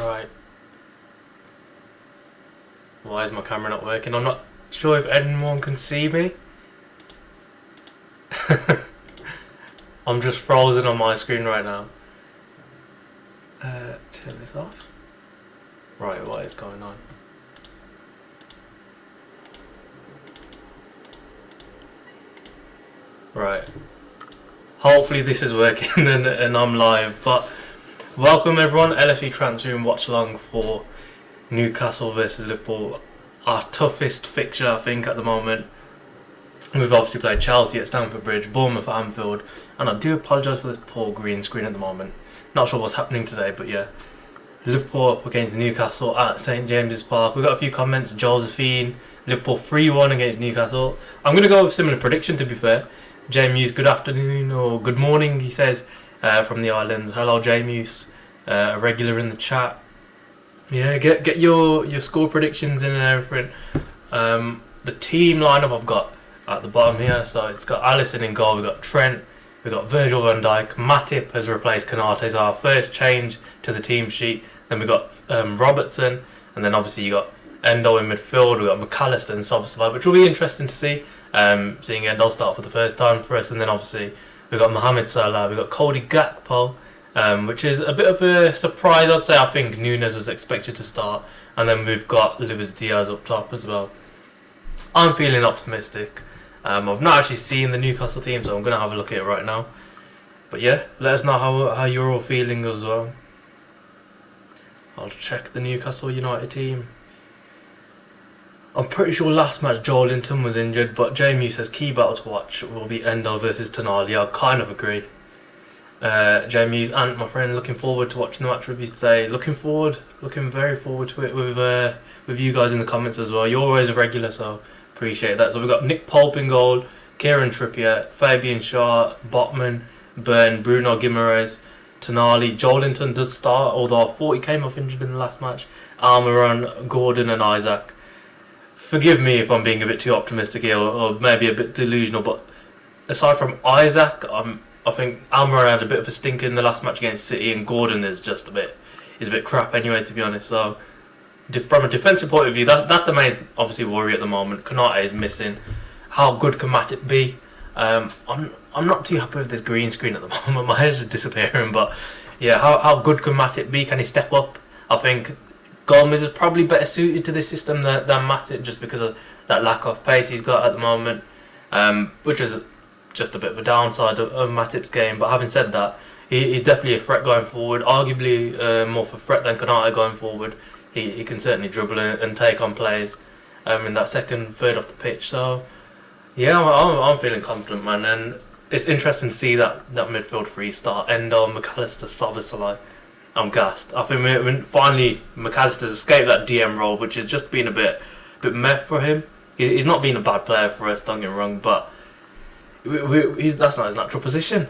Right. Why is my camera not working? I'm not sure if anyone can see me. I'm just frozen on my screen right now. Turn this off. Right, what is going on? Right. Hopefully this is working and I'm live. But welcome everyone, LFCTRANSFERROOM watch along for Newcastle versus Liverpool. Our toughest fixture, I think, at the moment. We've obviously played Chelsea at Stamford Bridge, Bournemouth at Anfield, and I do apologise for this poor green screen at the moment. Not sure what's happening today, but yeah. Liverpool up against Newcastle at St James's Park. We've got a few comments. Josephine, Liverpool 3-1 against Newcastle. I'm going to go with a similar prediction, to be fair. James, good afternoon or good morning, he says, from the islands. Hello, James, a regular in the chat. Yeah, get your score predictions in and everything. The team lineup I've got at the bottom here. So it's got Allister in goal. We've got Trent. We've got Virgil van Dijk. Matip has replaced Konate as our first change to the team sheet. Then we've got Robertson. And then obviously you got Endo in midfield. We've got McAllister and Szoboszlai, which will be interesting to see. Seeing Endo start for the first time for us. And then obviously we've got Mohamed Salah. We've got Cody Gakpo. Which is a bit of a surprise, I'd say. I think Nunes was expected to start. And then we've got Luis Diaz up top as well. I'm feeling optimistic. I've not actually seen the Newcastle team, so I'm going to have a look at it right now. But yeah, let us know how you're all feeling as well. I'll check the Newcastle United team. I'm pretty sure last match Joelinton was injured, but Jamie says key battle to watch will be Endo versus Tonali. I kind of agree. Jamie and my friend, looking forward to watching the match with you today. Looking very forward to it with you guys in the comments as well. You're always a regular, so appreciate that. So we've got Nick Pope in goal, Kieran Trippier, Fabian Shaw, Botman, Burn, Bruno Guimaraes, Tonali. Joelinton does start, although I thought he came off injured in the last match. Almiron, Gordon and Isaac. Forgive me if I'm being a bit too optimistic here, or maybe a bit delusional, but aside from Isaac, I think Almiron had a bit of a stinker in the last match against City, and Gordon is just a bit crap anyway, to be honest. So from a defensive point of view, that's the main obviously worry at the moment. Konate is missing. How good can Matip be? I'm not too happy with this green screen at the moment. My head's just disappearing. But yeah, how good can Matip be? Can he step up? I think Gomez is probably better suited to this system than Matip, just because of that lack of pace he's got at the moment, which is just a bit of a downside of Matip's game. But having said that, he's definitely a threat going forward. Arguably more for threat than Konate going forward. He can certainly dribble and take on players in that second third of the pitch. So yeah, I'm feeling confident, man. And it's interesting to see that midfield three start. Endo, McAllister, Szoboszlai. I'm gassed. I think finally McAllister's escaped that DM role, which has just been a bit meh for him. He's not been a bad player for us, don't get me wrong, but that's not his natural position.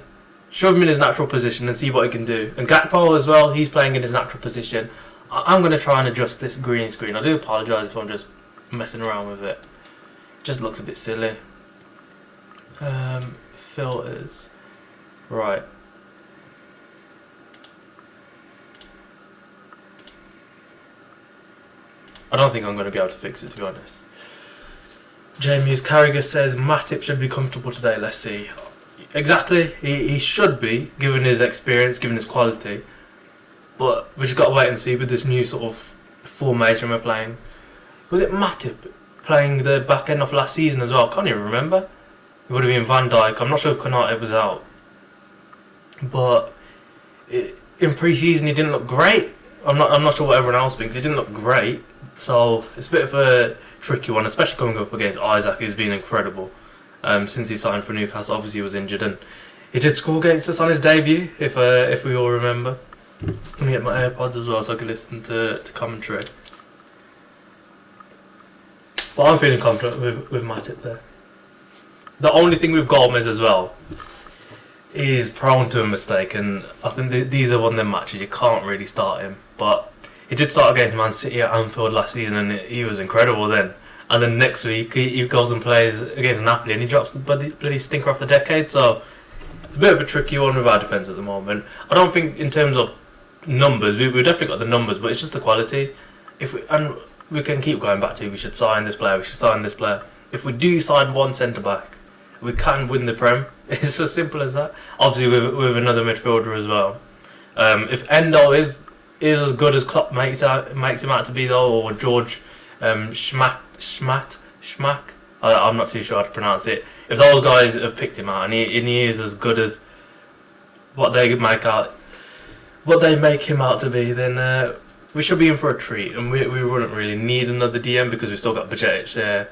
Shove him in his natural position and see what he can do. And Gakpo as well, he's playing in his natural position. I'm going to try and adjust this green screen. I do apologise if I'm just messing around with it. It just looks a bit silly. Filters. Right. I don't think I'm going to be able to fix it, to be honest. Jamie's Carragher says Matip should be comfortable today. Let's see. Exactly, he should be, given his experience, given his quality. But we just got to wait and see with this new sort of formation we're playing. Was it Matip playing the back end of last season as well? I can't even remember. It would have been Van Dijk. I'm not sure if Konate was out. But in pre-season he didn't look great. I'm not sure what everyone else thinks. He didn't look great. So it's a bit of a tricky one, especially coming up against Isaac, who's been incredible since he signed for Newcastle. Obviously he was injured, and he did score against us on his debut, if we all remember. Let me get my AirPods as well so I can listen to commentary. But I'm feeling confident with Matip there. The only thing with Gomez as well is prone to a mistake, and I think these are one of them matches you can't really start him. But he did start against Man City at Anfield last season, and he was incredible then. And then next week he goes and plays against Napoli, and he drops the bloody stinker off the decade. So it's a bit of a tricky one with our defence at the moment. I don't think in terms of numbers, we've definitely got the numbers, but it's just the quality. And we can keep going back to we should sign this player, we should sign this player. If we do sign one centre back, we can win the Prem. It's as simple as that. Obviously, with another midfielder as well. If Endo is as good as Klopp makes him out to be, though, or George Schmack, I'm not too sure how to pronounce it. If those guys have picked him out and he is as good as what they make him out to be, then we should be in for a treat. And we wouldn't really need another DM because we've still got Bajcetic there.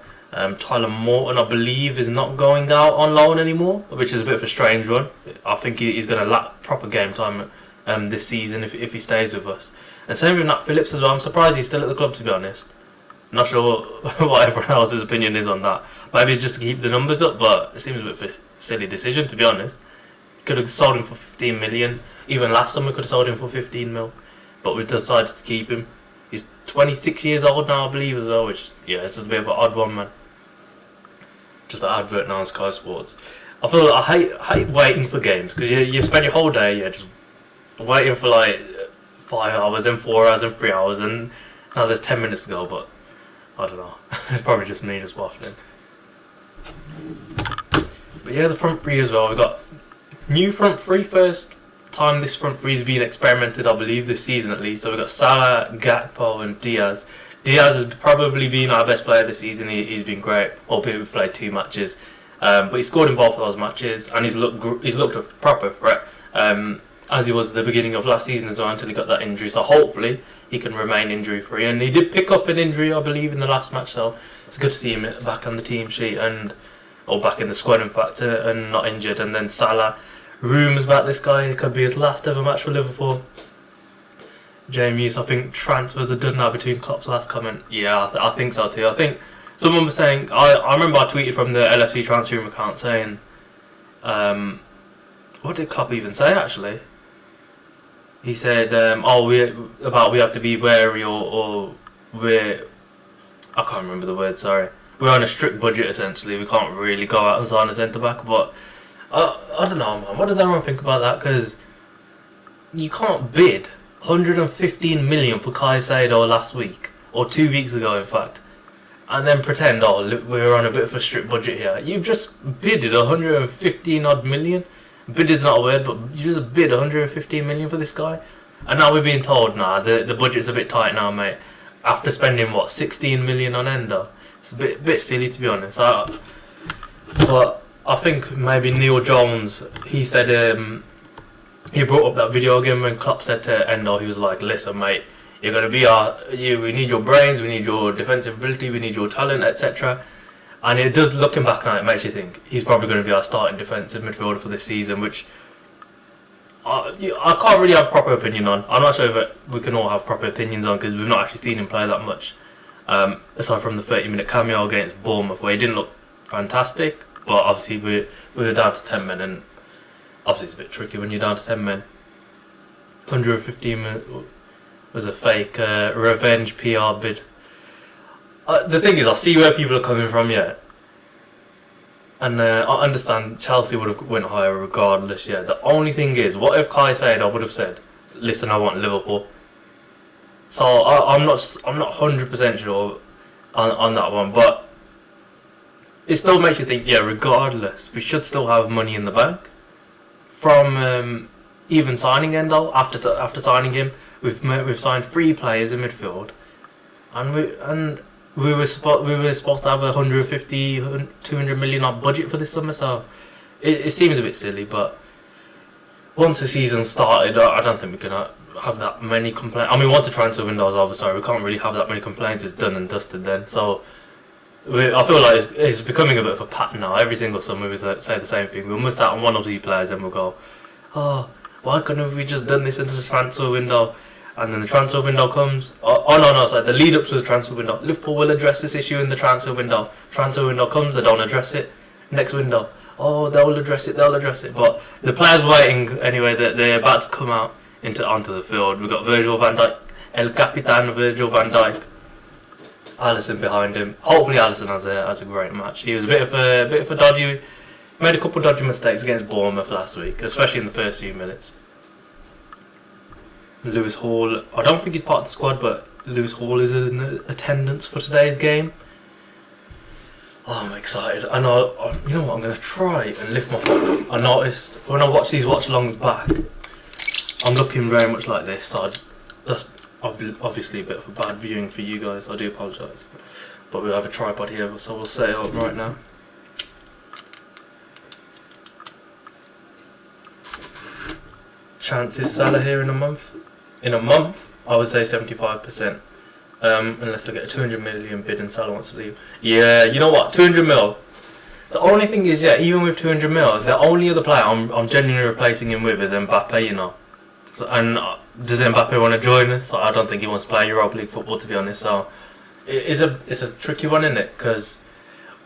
Tyler Morton, I believe, is not going out on loan anymore, which is a bit of a strange one. I think he's going to lack proper game time this season if he stays with us. And same with Nat Phillips as well. I'm surprised he's still at the club, to be honest. Not sure what everyone else's opinion is on that. Maybe just to keep the numbers up, but it seems a bit of a silly decision, to be honest. Could have sold him for 15 million. Even last summer, could have sold him for 15 mil. But we decided to keep him. He's 26 years old now, I believe, as well, which, yeah, it's just a bit of an odd one, man. Just an advert now on Sky Sports. I feel like I hate waiting for games because you spend your whole day just waiting for like 5 hours, then 4 hours, then 3 hours, and now there's 10 minutes to go. But I don't know. It's probably just me just waffling. But yeah, the front three as well. We got new front three. First time this front three has been experimented, I believe, this season at least. So we got Salah, Gakpo, and Diaz. Diaz has probably been our best player this season. He's been great. Albeit we've played 2 matches, but he scored in both of those matches, and he's looked a proper threat, as he was at the beginning of last season as well, until he got that injury. So hopefully he can remain injury free. And he did pick up an injury, I believe, in the last match. So it's good to see him back on the team sheet or back in the squad, in fact, and not injured. And then Salah, rumours about this guy. It could be his last ever match for Liverpool. James, I think transfers are done now between Klopp's last comment. Yeah, I think so too. I think someone was saying, I remember I tweeted from the LFCTRANSFERROOM account saying, what did Klopp even say actually? He said, we have to be wary or I can't remember the word, sorry. We're on a strict budget essentially. We can't really go out and sign a centre back, but I don't know, man. What does everyone think about that? Because you can't bid 115 million for Caicedo last week, or 2 weeks ago in fact, and then pretend, we're on a bit of a strict budget here. You've just bidded 115 odd million. Bid is not a word, but you just bid 115 million for this guy, and now we're being told, nah, the budget's a bit tight now, mate. After spending 16 million on Endo, it's a bit silly, to be honest. But I think maybe Neil Jones, he said, he brought up that video again when Klopp said to Endo, he was like, listen mate, you're going to be we need your brains, we need your defensive ability, we need your talent, etc. And it does, looking back now, it makes you think he's probably going to be our starting defensive midfielder for this season, which I can't really have a proper opinion on. I'm not sure if we can all have proper opinions on, because we've not actually seen him play that much, aside from the 30-minute cameo against Bournemouth, where he didn't look fantastic, but obviously we were down to 10 men, and obviously it's a bit tricky when you're down to 10 men. 115 men was a fake revenge PR bid. The thing is, I see where people are coming from, yeah. And I understand Chelsea would have went higher regardless, yeah. The only thing is, what if Caicedo would have said, listen, I want Liverpool. So I'm not 100% sure on that one, but it still makes you think, yeah, regardless, we should still have money in the bank. From even signing Endo, after signing him, we've signed 3 players in midfield, and we were supposed to have 150, 200 million odd budget for this summer. So it seems a bit silly, but once the season started, I don't think we can have that many complaints. I mean, once the transfer window is over, sorry, we can't really have that many complaints. It's done and dusted then. So I feel like it's becoming a bit of a pattern now. Every single summer we say the same thing. We'll miss out on 1 or 2 players and we'll go, why couldn't we just done this into the transfer window? And then the transfer window comes. The lead up to the transfer window. Liverpool will address this issue in the transfer window. Transfer window comes, they don't address it. Next window, they'll address it. But the players waiting anyway. They're about to come out onto the field. We've got Virgil van Dijk, El Capitan Virgil van Dijk. Alisson behind him. Hopefully Alisson has a great match. He was a bit of a dodgy. Made a couple of dodgy mistakes against Bournemouth last week, especially in the first few minutes. Lewis Hall, I don't think he's part of the squad, but Lewis Hall is in attendance for today's game. Oh, I'm excited. And you know what, I'm going to try and lift my phone. I noticed when I watch these watch-alongs back, I'm looking very much like this. So that's obviously a bit of a bad viewing for you guys. I do apologise. But we have a tripod here, so we'll set it up right now. Chances Salah here in a month? In a month, I would say 75%. Unless they get a 200 million bid and Salah wants to leave. Yeah, you know what? 200 mil. The only thing is, yeah, even with 200 mil, the only other player I'm genuinely replacing him with is Mbappe, you know. So, and does Mbappe want to join us? I don't think he wants to play Europa League football, to be honest. So it's a tricky one, isn't it? Because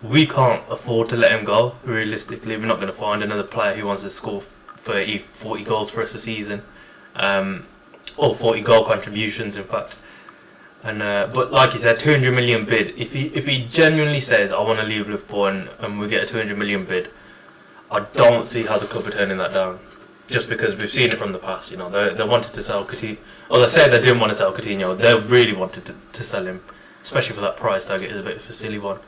we can't afford to let him go. Realistically, we're not going to find another player who wants to score 30, 40 goals for us a season, or 40 goal contributions, in fact. And but like you said, 200 million bid. If he genuinely says I want to leave Liverpool and we get a 200 million bid, I don't see how the club are turning that down. Just because we've seen it from the past, you know, they wanted to sell Coutinho, or they said they didn't want to sell Coutinho. They really wanted to sell him, especially for that price tag. It is a bit of a silly one,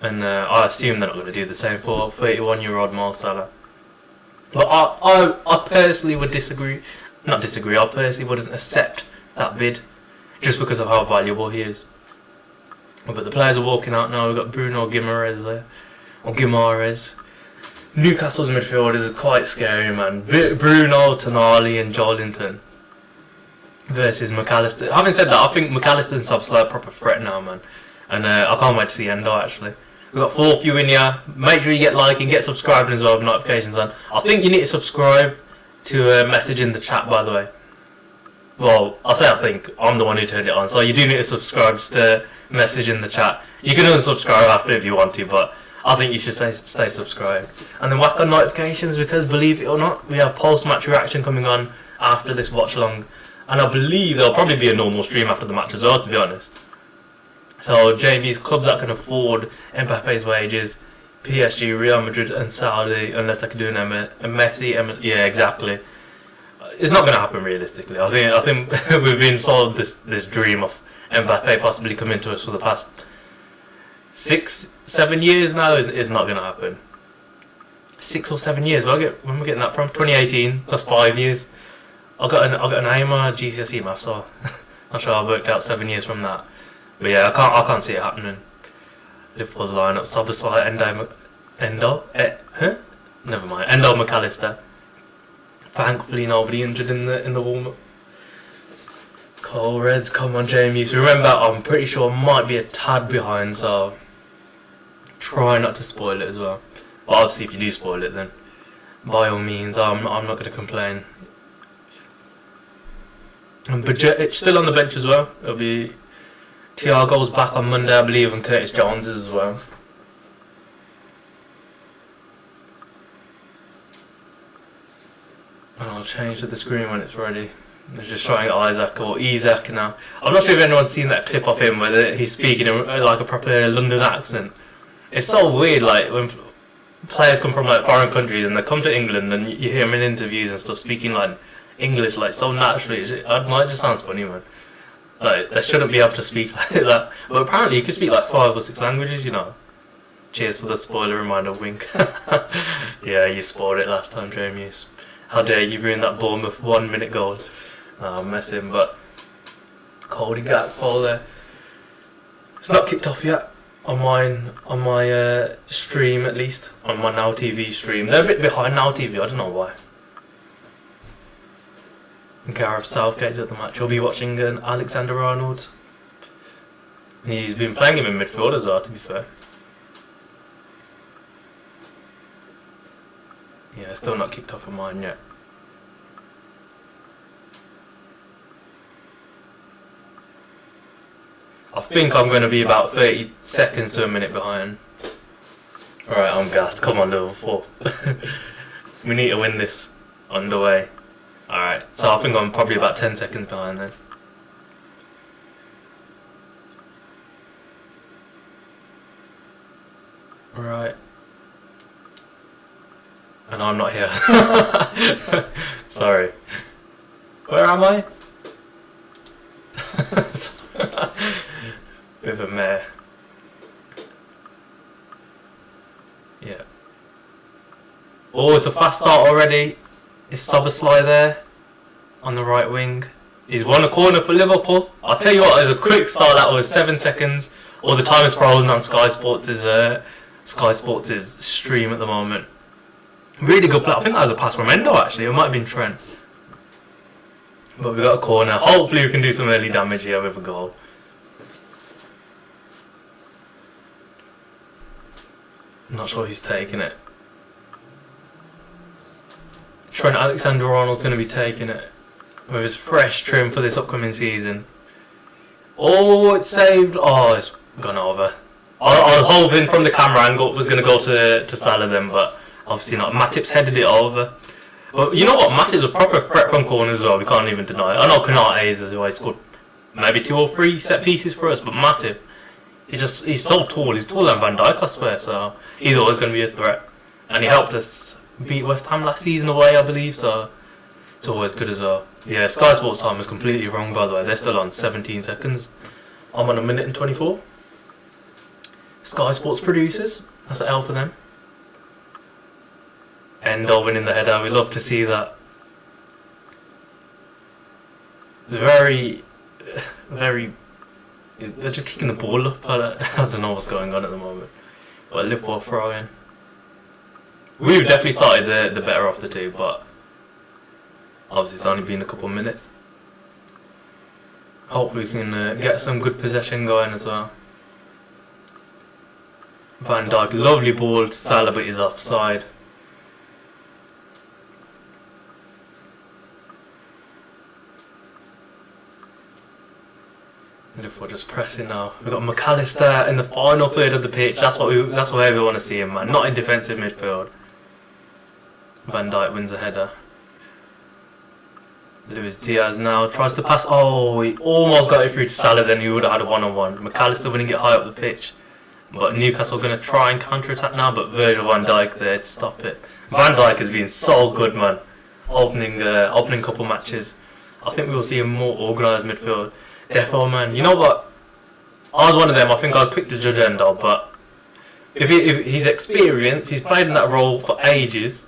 and I assume they're not going to do the same for 31-year-old Mo Salah. But I personally would disagree. Not disagree. I personally wouldn't accept that bid, just because of how valuable he is. But the players are walking out now. We've got Bruno Guimaraes there, or Guimaraes. Newcastle's midfield is quite scary, man. Bruno, Tonali and Joelinton versus McAllister. Having said that, I think McAllister and Szoboszlai are a proper threat now, man. And I can't wait to see Endo, actually. We've got 4 of you in here. Make sure you get liking, get subscribing as well with notifications on. I think you need to subscribe to a message in the chat, by the way. Well, I think. I'm the one who turned it on. So you do need to subscribe to message in the chat. You can unsubscribe after if you want to, but I think you should stay subscribed. And then whack on notifications, because believe it or not, we have post-match reaction coming on after this watch-along. And I believe there'll probably be a normal stream after the match as well, to be honest. So JV's clubs that can afford Mbappe's wages, PSG, Real Madrid and Saudi, unless they can do an Messi, yeah, exactly. It's not going to happen realistically. I think we've been sold this dream of Mbappe possibly coming to us for the past 6-7 years now. Is not going to happen. 6 or 7 years. When are we getting that from? 2018. That's 5 years. I got an AIMA GCSE maths, so not sure I worked out 7 years from that. But yeah, I can't see it happening. Liverpool's lineup: Szoboszlai, Endo, never mind. Endo, McAllister. Thankfully, nobody injured in the warm up. Cole Reds, come on, Jamie. So remember, I'm pretty sure I might be a tad behind, so try not to spoil it as well. But obviously, if you do spoil it, then by all means, I'm not going to complain. And Budget still on the bench as well. It'll be Thiago's back on Monday, I believe, and Curtis Jones is as well. And I'll change to the screen when it's ready. They're just showing Isaac or Isaac now. I'm not sure if anyone's seen that clip of him where he's speaking in like a proper London accent. It's so weird, like when players come from like foreign countries and they come to England and you hear them in interviews and stuff speaking like English like so naturally. It just sounds funny, man. Like they shouldn't be able to speak like that, but apparently you can speak like 5 or 6 languages, you know. Cheers for the spoiler reminder, wink. Yeah, you spoiled it last time, Jamie. How dare you ruin that Bournemouth 1 minute goal. I'm messing, but Cody Gakpo there. It's not kicked off yet on my stream, at least on my Now TV stream. They're a bit behind Now TV. I don't know why. Gareth Southgate's at the match. He'll be watching Alexander Arnold. And he's been playing him in midfield as well, to be fair. Yeah, still not kicked off on mine yet. I think I'm going to be about 30 seconds to a minute behind. Alright, I'm gassed. Come on, Liverpool. We need to win this underway. Alright, so I think I'm probably about 10 seconds behind then. Right. And I'm not here. Sorry. Where am I? Bit of a mare. Yeah. Oh, it's a fast start already. Is Szoboszlai there on the right wing? He's won a corner for Liverpool. I'll tell you what, it was a quick start. That was 7 seconds. All the time is frozen on Sky Sports' stream at the moment. Really good play. I think that was a pass from Endo actually. It might have been Trent. But we got a corner. Hopefully we can do some early damage here with a goal. I'm not sure who's taking it. Trent Alexander-Arnold's going to be taking it with his fresh trim for this upcoming season. Oh, it's saved. Oh, it's gone over. I was hoping from the camera angle it was going to go to Salah then, but obviously not. Matip's headed it over. But you know what? Matip's a proper threat from corners as well. We can't even deny it. I know Konate is as well. He scored maybe 2 or 3 set pieces for us, but Matip, he's so tall. He's taller than Van Dijk, I swear. So he's always going to be a threat. And he helped us beat West Ham last season away, I believe. So it's always good as well. Yeah, Sky Sports time is completely wrong, by the way. They're still on 17 seconds. I'm on 1 minute and 24. Sky Sports producers. That's an L for them. Endo winning the header. We love to see that. Very. They're just kicking the ball up. I don't know what's going on at the moment. But Liverpool throwing. We've definitely started the better of the two, but obviously it's only been a couple of minutes. Hopefully we can get some good possession going as well. Van Dijk, lovely ball to Salah, but he's offside. Liverpool just pressing now. We've got McAllister in the final third of the pitch. That's where we want to see him, man. Not in defensive midfield. Van Dijk wins a header. Luis Diaz now tries to pass. Oh, he almost got it through to Salah. Then he would have had a one-on-one. McAllister wouldn't get high up the pitch. But Newcastle going to try and counter-attack now. But Virgil van Dijk there to stop it. Van Dijk has been so good, man. Opening couple matches. I think we will see a more organised midfield. Defo, man. You know what? I was one of them. I think I was quick to judge Endo, but if he's experienced, he's played in that role for ages.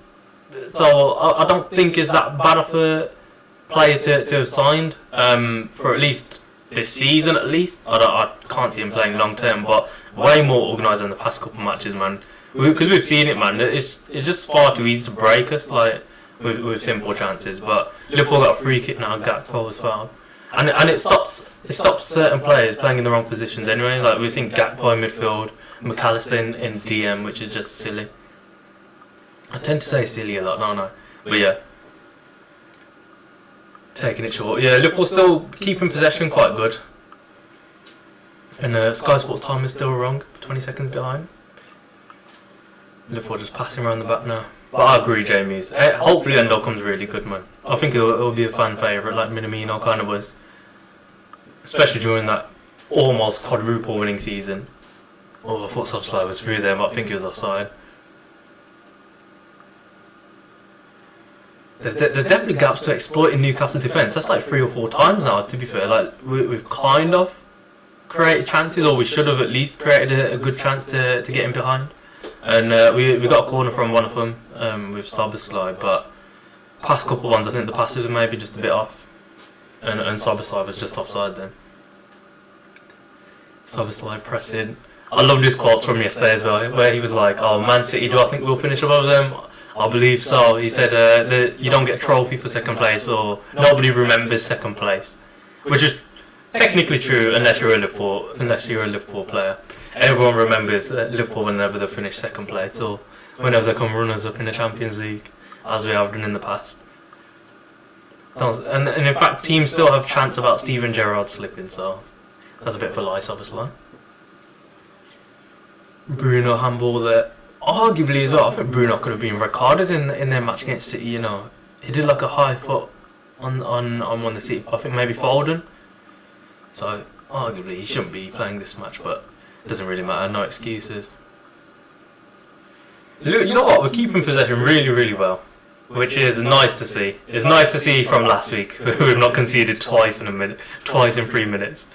So I don't think it's that bad of a player to have signed for at least this season. At least I can't see him playing long term, but way more organised than the past couple of matches, man. Because we've seen it, man. It's just far too easy to break us, like with simple chances. But Liverpool got a free kick now. Gakpo was fouled, and it stops certain players playing in the wrong positions anyway. Like we've seen Gakpo in midfield, McAllister in DM, which is just silly. I tend to say silly a lot, don't I? But yeah, taking it short. Yeah, Liverpool still keeping possession quite good. And Sky Sports time is still wrong, 20 seconds behind. Liverpool just passing around the back now. But I agree, Jamie's. Hopefully Endo comes really good, man. I think it'll be a fan favourite, like Minamino kind of was. Especially during that almost quadruple winning season. Oh, I thought Szoboszlai was through there, but I think he was offside. There's definitely gaps to exploit in Newcastle defence. That's like 3 or 4 times now, to be fair. Like we've kind of created chances, or we should have at least created a good chance to get in behind. And we got a corner from one of them with Szoboszlai, but past couple ones I think the passes were maybe just a bit off, and Szoboszlai was just offside then. Szoboszlai pressing. I loved his quotes from yesterday as well, where he was like, "Oh, Man City, do I think we'll finish above them? I believe so." He said that you don't get a trophy for second place, or nobody remembers second place, which is technically true unless you're a Liverpool player. Everyone remembers Liverpool whenever they finish second place, or whenever they come runners up in the Champions League, as we have done in the past. And in fact, teams still have chance about Steven Gerrard slipping, so that's a bit of a lie, obviously. Bruno handball there. Arguably as well, I think Bruno could have been recorded in their match against City. You know, he did like a high foot on one of the City. I think maybe Foden. So arguably he shouldn't be playing this match, but it doesn't really matter. No excuses. You know what? We're keeping possession really, really well. which is nice to see. It's nice to see from last week. We've not conceded twice in 3 minutes.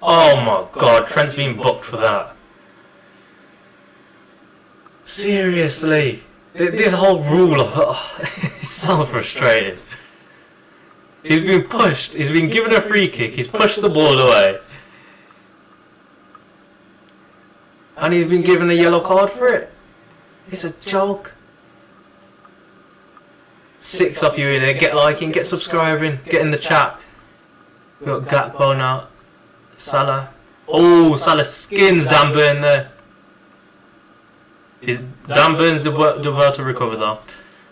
Oh my god, Trent's been booked for that. Seriously, this whole rule of it's so frustrating. He's been pushed, he's been given a free kick, he's pushed the ball away. And he's been given a yellow card for it. It's a joke. 6 of you in there, get liking, get subscribing, get in the chat. We've got Gakpo now. Salah. Oh, Salah skins Dan Burn there. Dan Burn's the well to recover though.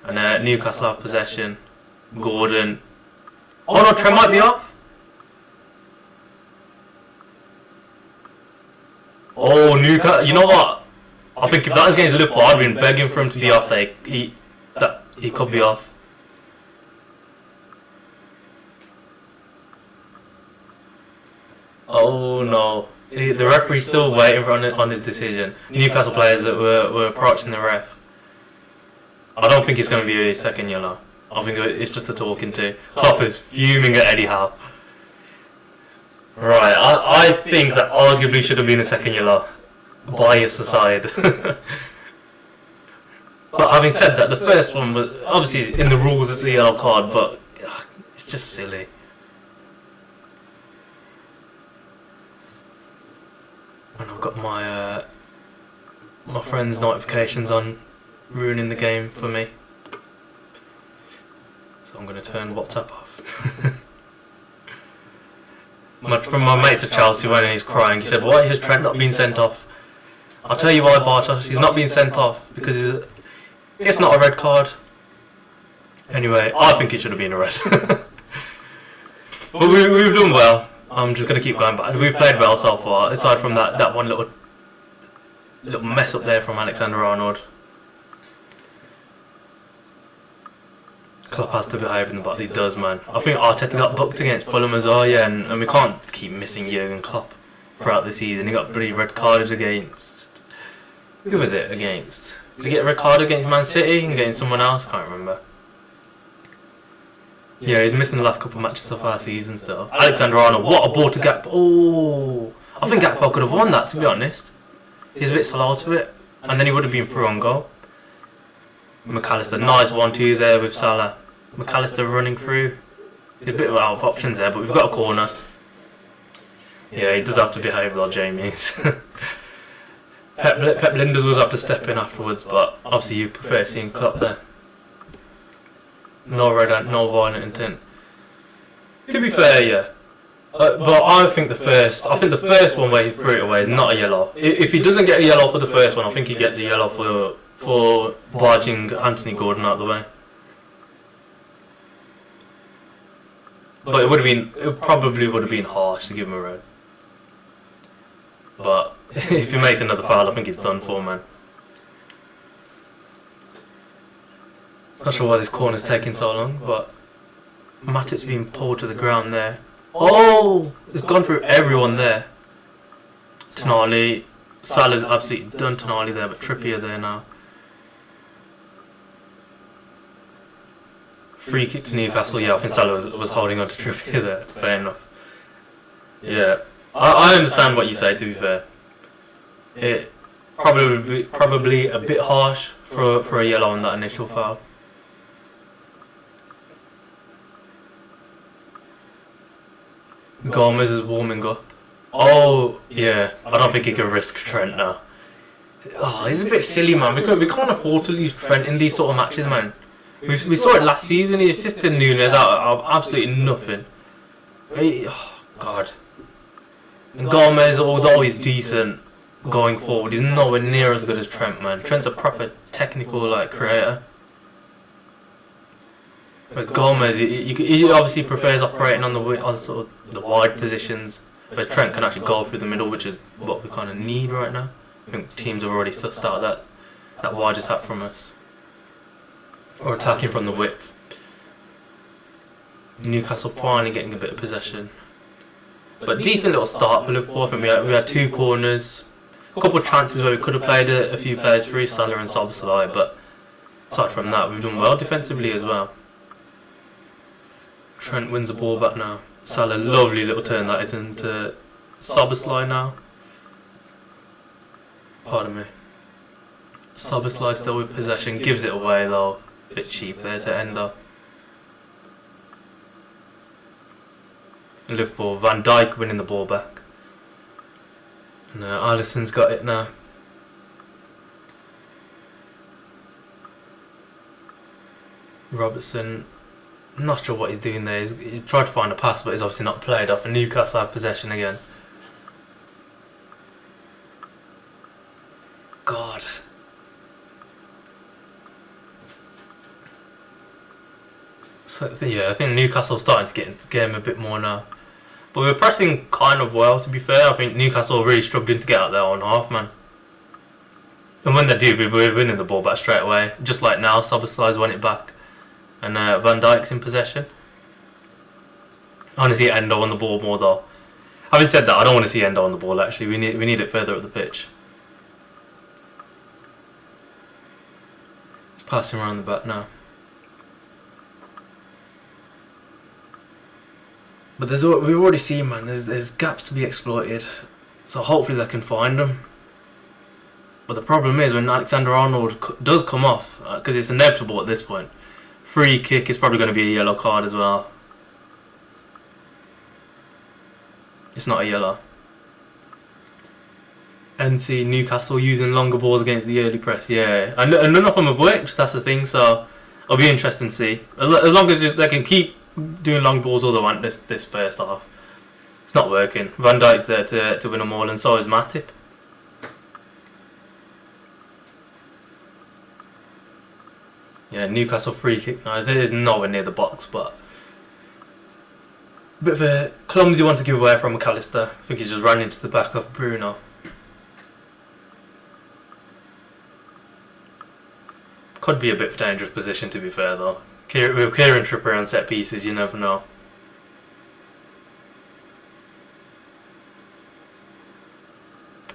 And Newcastle have possession. Gordon. Oh no, Trent might be off. Oh, Newcastle. You know what? I think if that was against Liverpool, I'd been begging for him to be off there. He could be off. Oh no. The referee's still waiting on his decision. Newcastle players that were approaching the ref. I don't think it's going to be a second yellow. I think it's just a talking to. Klopp is fuming at Eddie Howe. Right, I think that arguably should have been a second yellow. Bias aside. But having said that, the first one was obviously in the rules it's a yellow card, but it's just silly. And I've got my my friend's notifications on, ruining the game for me. So I'm going to turn WhatsApp off. From my mates at Chelsea when he's crying, he said, "Why has Trent not been sent off?" I'll tell you why, Bartosz. He's not been sent off because it's not a red card. Anyway, I think it should have been a red. But we've done well. I'm just going to keep going back. We've played well so far, aside from that one little mess up there from Alexander-Arnold. Klopp has to behave in the body, he does, man. I think Arteta got booked against Fulham as well, yeah, and we can't keep missing Jurgen Klopp throughout the season. He got pretty red carded against... Who was it against? Did he get a red card against Man City and against someone else? I can't remember. Yeah, he's missing the last couple of matches of our season still. Alexander-Arnold, what a ball to Gakpo. Oh, I think Gakpo could have won that, to be honest. He's a bit slow to it, and then he would have been through on goal. McAllister, nice 1-2 there with Salah. McAllister running through. He's a bit out of options there, but we've got a corner. Yeah, he does have to behave though, James. Pep Linders would have to step in afterwards, but obviously you prefer seeing Klopp there. No red and no violent intent. To be fair, yeah. But I think the first one where he threw it away is not a yellow. If he doesn't get a yellow for the first one, I think he gets a yellow for barging Anthony Gordon out of the way. But it probably would have been harsh to give him a red. But if he makes another foul, I think it's done for, man. Not sure why this corner's taking so long, but Matip's being pulled to the ground there. Oh! It's gone through everyone there. Tonali. Salah's absolutely done Tonali there, but Trippier there now. Free kick to Newcastle. Yeah, I think Salah was holding on to Trippier there. Fair enough. Yeah. I understand what you say, to be fair. It probably a bit harsh for a yellow on that initial foul. Gomez is warming up. Oh, yeah. I don't think he can risk Trent now. Oh, he's a bit silly, man. We can't afford to lose Trent in these sort of matches, man. We saw it last season. He assisted Nunes out of absolutely nothing. Oh, God. And Gomez, although he's decent going forward, he's nowhere near as good as Trent, man. Trent's a proper technical creator. But Gomez, he obviously prefers operating on sort of the wide positions, where Trent can actually go through the middle, which is what we kind of need right now. I think teams have already sussed out that wide attack from us, or attacking from the width. Newcastle finally getting a bit of possession, but decent little start for Liverpool. I think we had 2 corners, couple of chances where we could have played a few players through, Salah and Szoboszlai, but aside from that, we've done well defensively as well. Trent wins the ball back now. Salah, lovely little turn that is into Szoboszlai now. Pardon me. Szoboszlai still with possession, gives it away though. A bit cheap there to Endo. Liverpool, Van Dijk winning the ball back. And Allison's got it now. Robertson, not sure what he's doing there. He's tried to find a pass, but he's obviously not played off. And Newcastle have possession again. God. So yeah, I think Newcastle's starting to get into the game a bit more now. But we're pressing kind of well, to be fair. I think Newcastle are really struggling to get out there on half, man. And when they do, we're winning the ball back straight away. Just like now, Szoboszlai's won it back. And Van Dijk's in possession. I want to see Endo on the ball more though. Having said that, I don't want to see Endo on the ball actually. We need it further up the pitch. Just passing around the back now. But we've already seen, man, there's gaps to be exploited. So hopefully they can find them. But the problem is when Alexander-Arnold does come off, because it's inevitable at this point, free kick is probably going to be a yellow card as well. It's not a yellow. NC Newcastle using longer balls against the early press, yeah. And none of them have worked, that's the thing, so it'll be interesting to see. As long as they can keep doing long balls all they want this first half. It's not working. Van Dijk's there to win them all, and so is Matip. Yeah, Newcastle free kick now. It is nowhere near the box, but a bit of a clumsy one to give away from Allister. I think he's just ran into the back of Bruno. Could be a bit of a dangerous position, to be fair though. With Kieran Trippier on set pieces, you never know.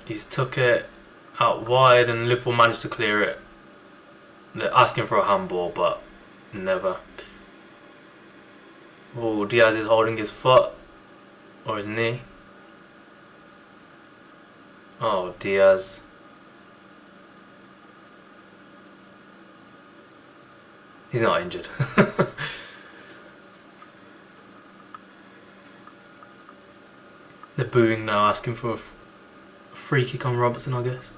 He's took it out wide and Liverpool managed to clear it. They're asking for a handball, but never. Oh, Diaz is holding his foot or his knee. Oh, Diaz. He's not injured. They're booing now, asking for a free kick on Robertson, I guess.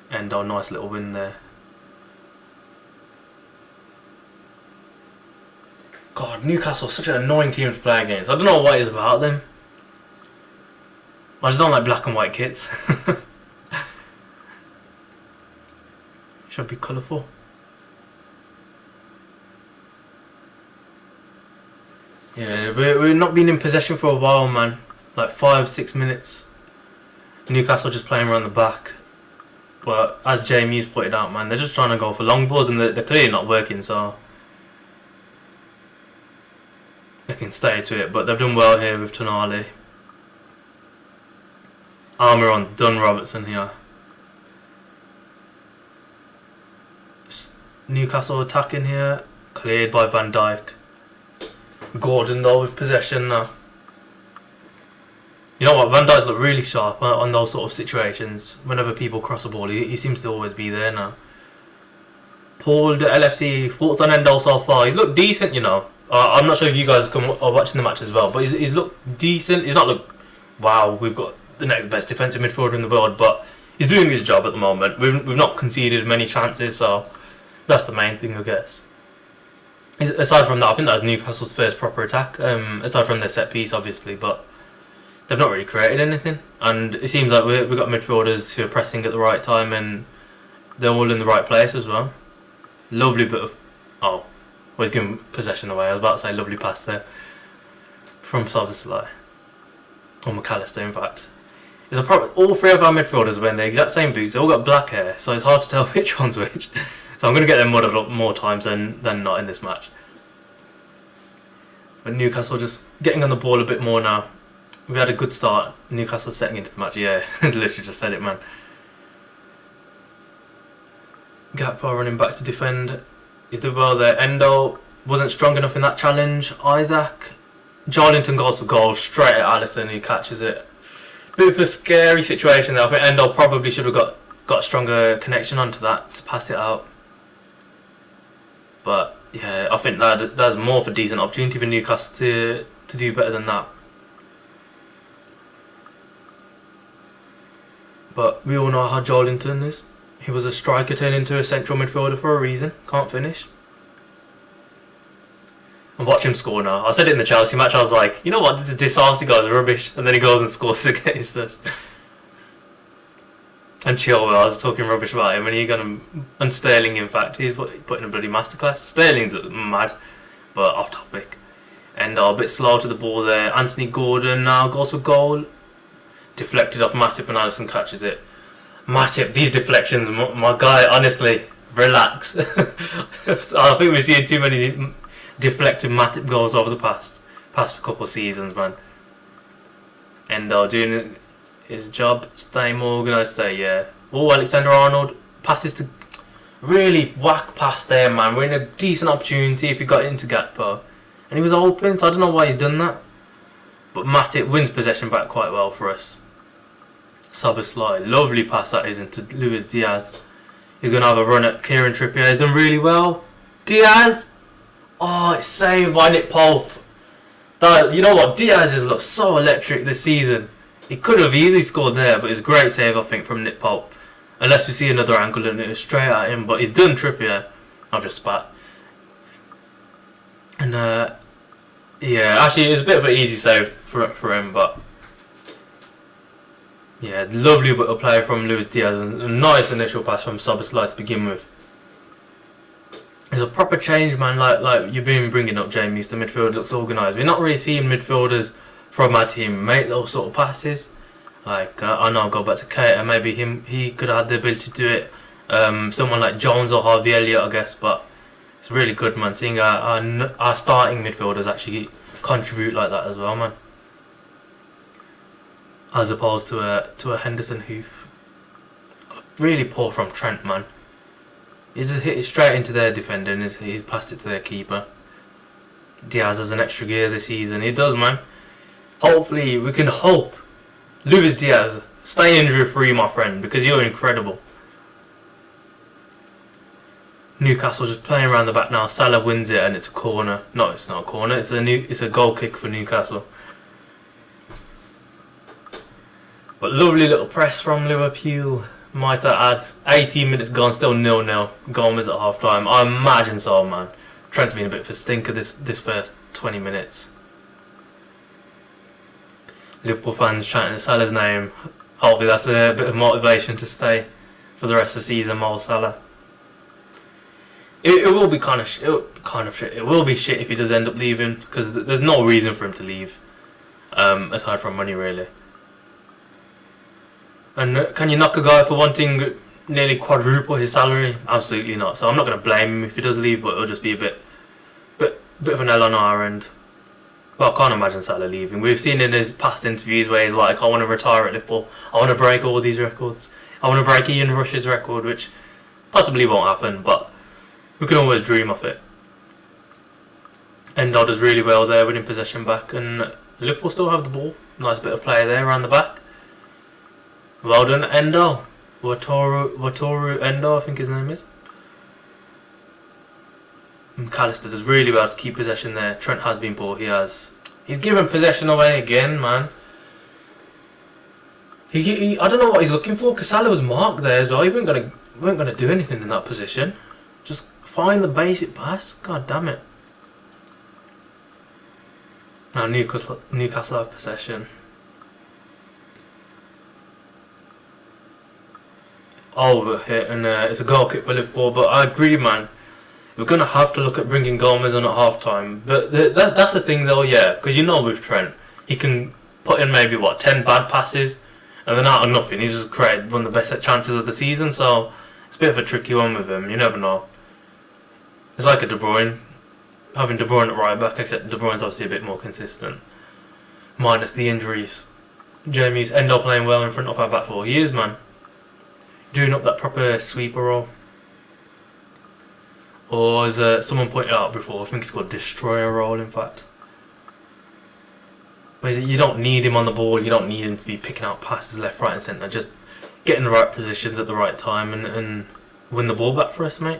Endo, nice little win there. God, Newcastle such an annoying team to play against. I don't know what it is about them. I just don't like black and white kits. Should be colourful. Yeah, we're not been in possession for a while, man. Like 5-6 minutes. Newcastle just playing around the back. But as Jamie's pointed out, man, they're just trying to go for long balls and they're clearly not working, so they can stay to it. But they've done well here with Tonali. Almiron done Robertson here. Newcastle attacking here, cleared by Van Dijk. Gordon though with possession now. You know what, Van Dijk's look really sharp on those sort of situations. Whenever people cross a ball, he seems to always be there now. Paul, the LFC, thoughts on Endo so far? He's looked decent, you know. I'm not sure if you guys are watching the match as well, but he's looked decent. He's not looked, wow, we've got the next best defensive midfielder in the world, but he's doing his job at the moment. We've not conceded many chances, so that's the main thing, I guess. Aside from that, I think that was Newcastle's first proper attack. Aside from their set piece, obviously, but they've not really created anything. And it seems like we've got midfielders who are pressing at the right time, and they're all in the right place as well. Lovely bit of he's giving possession away. I was about to say lovely pass there from Szoboszlai or McAllister, in fact. It's a problem. All three of our midfielders are wearing the exact same boots. They all got black hair, so it's hard to tell which one's which. So I'm going to get them muddled up more times than not in this match. But Newcastle just getting on the ball a bit more now. we had a good start. Newcastle setting into the match. Yeah, literally just said it, man. Gakpo running back to defend. He's doing well there. Endo wasn't strong enough in that challenge. Isaac. Jolinton goes for goal straight at Allister and he catches it. Bit of a scary situation there. I think Endo probably should have got a stronger connection onto that to pass it out. But yeah, I think that's more of a decent opportunity for Newcastle to do better than that. But we all know how Jolinton is. He was a striker turned into a central midfielder for a reason. Can't finish. And watch him score now. I said it in the Chelsea match, I was like, you know what, this Arsenal guy's rubbish. And then he goes and scores against us. And Chilwell, I was talking rubbish about him, and Sterling, in fact, he's putting a bloody masterclass. Sterling's mad, but off topic. And a bit slow to the ball there. Anthony Gordon now goes for goal. Deflected off Matip and Alisson catches it. Matip, these deflections, my guy, honestly, relax. I think we've seen too many deflected Matip goals over the past couple of seasons, man. Endo doing his job, staying more organised, yeah. Oh, Alexander-Arnold passes to really whack pass there, man. We're in a decent opportunity if he got into Gakpo. And he was open, so I don't know why he's done that. But Matip wins possession back quite well for us. Szoboszlai, lovely pass that is into Luis Diaz. He's going to have a run at Kieran Trippier. He's done really well. Diaz! Oh, it's saved by Nick Pope. You know what? Diaz has looked so electric this season. He could have easily scored there, but it's a great save, I think, from Nick Pope. Unless we see another angle and it was straight at him. But he's done Trippier. I've just spat. And, yeah, actually, it's a bit of an easy save for him, but... Yeah, lovely bit of play from Luis Diaz and a nice initial pass from Szoboszlai to begin with. It's a proper change, man, like you've been bringing up, Jamie, so midfield looks organised. We're not really seeing midfielders from our team make those sort of passes. Like, I know I'll go back to Keita, maybe he could have had the ability to do it. Someone like Jones or Harvey Elliott, I guess, but it's really good, man, seeing our starting midfielders actually contribute like that as well, man. As opposed to a Henderson Hoof. Really poor from Trent, man. He's just hit it straight into their defender and he's passed it to their keeper. Diaz has an extra gear this season. He does, man. Hopefully, we can hope. Luis Diaz, stay injury free, my friend, because you're incredible. Newcastle just playing around the back now. Salah wins it and it's a corner. No, it's not a corner. It's a goal kick for Newcastle. But lovely little press from Liverpool. Might I add, 18 minutes gone, still 0-0. Gomez at half time. I imagine so, man. Trent's been a bit of a stinker this first 20 minutes. Liverpool fans chanting Salah's name. Hopefully that's a bit of motivation to stay for the rest of the season, Mo Salah. It will be kind of shit. It will be shit if he does end up leaving, because there's no reason for him to leave, aside from money, really. And can you knock a guy for wanting nearly quadruple his salary? Absolutely not. So I'm not going to blame him if he does leave, but it'll just be a bit of an L on our end. Well, I can't imagine Salah leaving. We've seen in his past interviews where he's like, I want to retire at Liverpool. I want to break all these records. I want to break Ian Rush's record, which possibly won't happen, but we can always dream of it. Endo does really well there, winning possession back, and Liverpool still have the ball. Nice bit of play there around the back. Well done, Endo. Wataru Endo, I think his name is. And Allister does really well to keep possession there. Trent has been poor, he has. He's given possession away again, man. I don't know what he's looking for, because Salah was marked there as well. He weren't gonna do anything in that position. Just find the basic pass. God damn it. Now Newcastle have possession. Over hit, and it's a goal kick for Liverpool, but I agree, man. We're going to have to look at bringing Gomez on at half time. But that's the thing, though, yeah, because you know with Trent, he can put in maybe 10 bad passes, and then out of nothing he's just created one of the best chances of the season. So it's a bit of a tricky one with him. You never know. It's like a De Bruyne, having De Bruyne at right back, except De Bruyne's obviously a bit more consistent. minus the injuries. Jamie's Endo playing well in front of our back four. He is, man. Doing up that proper sweeper role. Or as someone pointed out before, I think it's called destroyer role, in fact. Where you don't need him on the ball, you don't need him to be picking out passes left, right and centre. Just get in the right positions at the right time and win the ball back for us, mate.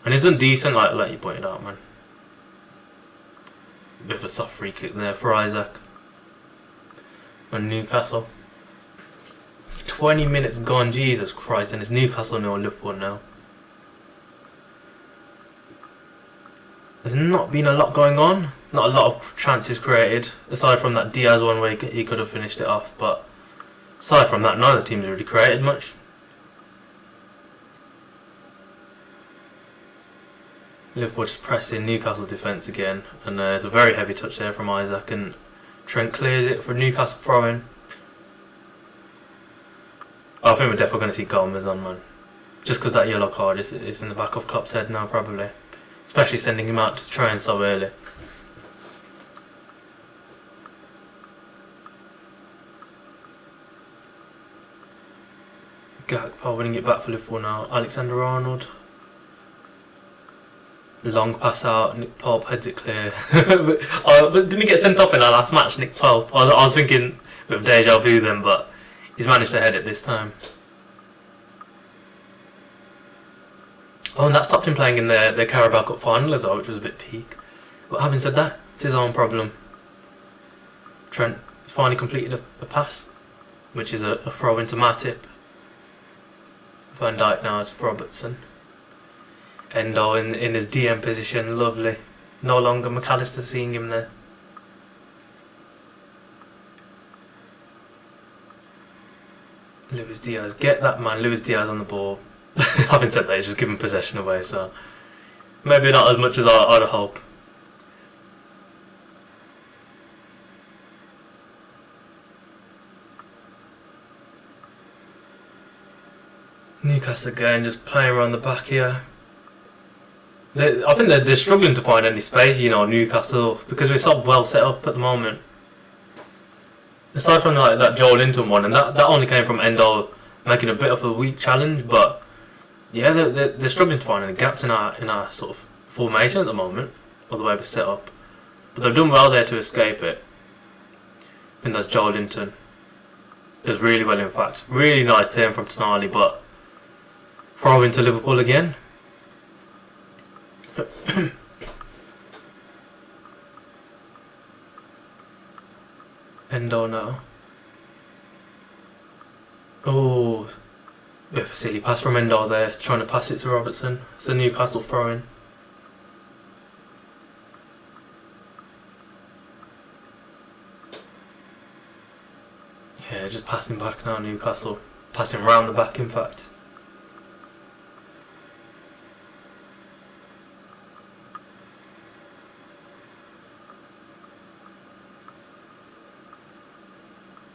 And he's done decent, like you pointed out, man. Bit of a soft free kick there for Isaac. And Newcastle. 20 minutes gone, Jesus Christ, and it's Newcastle now, Liverpool now. There's not been a lot going on. Not a lot of chances created, aside from that Diaz one where he could have finished it off. But aside from that, neither team's really created much. Liverpool just pressing Newcastle defence again, and there's a very heavy touch there from Isaac, and Trent clears it for Newcastle throwing. I think we're definitely going to see Gomez on, man. Just because that yellow card is in the back of Klopp's head now, probably. Especially sending him out to train so early. Gakpo winning it back for Liverpool now. Alexander-Arnold. Long pass out. Nick Pope heads it clear. But didn't he get sent off in our last match, Nick Pope? I was thinking a bit of deja vu then, but he's managed to head it this time. Oh, and that stopped him playing in the Carabao Cup final as well, which was a bit peak. But having said that, it's his own problem. Trent has finally completed a pass, which is a throw into Matip. Van Dijk now to Robertson. Endo in his DM position, lovely. No longer McAllister seeing him there. Luis Diaz, get that man, Luis Diaz on the ball. Having said that, he's just giving possession away, so maybe not as much as I'd hope. Newcastle again, just playing around the back here. I think they're struggling to find any space, you know, Newcastle, because we're so well set up at the moment. Aside from like that Joel Linton one, and that only came from Endo making a bit of a weak challenge, but yeah, they're struggling to find any gaps in our sort of formation at the moment, or the way we're set up. But they've done well there to escape it. And that's Joel Linton. Does really well, in fact. Really nice turn from Tonali, but throw into Liverpool again. Endo now. Oh, bit of a silly pass from Endo there, trying to pass it to Robertson. It's a Newcastle throw-in. Yeah, just passing back now, Newcastle. Passing round the back, in fact.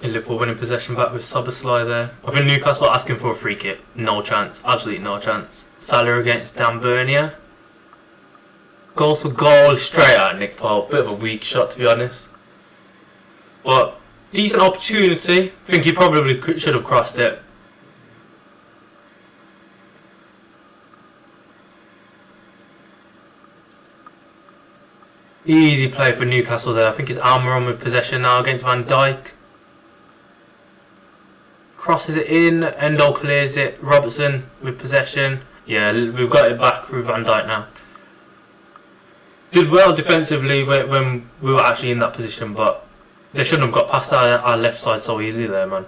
Liverpool winning possession back with Szoboszlai there. I think Newcastle are asking for a free kick. No chance. Absolutely no chance. Salah against Dan Bernier. Goals for goal. Straight at Nick Pope. Bit of a weak shot, to be honest. But decent opportunity. I think he probably should have crossed it. Easy play for Newcastle there. I think it's Almiron with possession now against Van Dijk. Crosses it in, Endo clears it, Robertson with possession. Yeah, we've got it back through Van Dijk now. Did well defensively when we were actually in that position, but they shouldn't have got past our left side so easy there, man.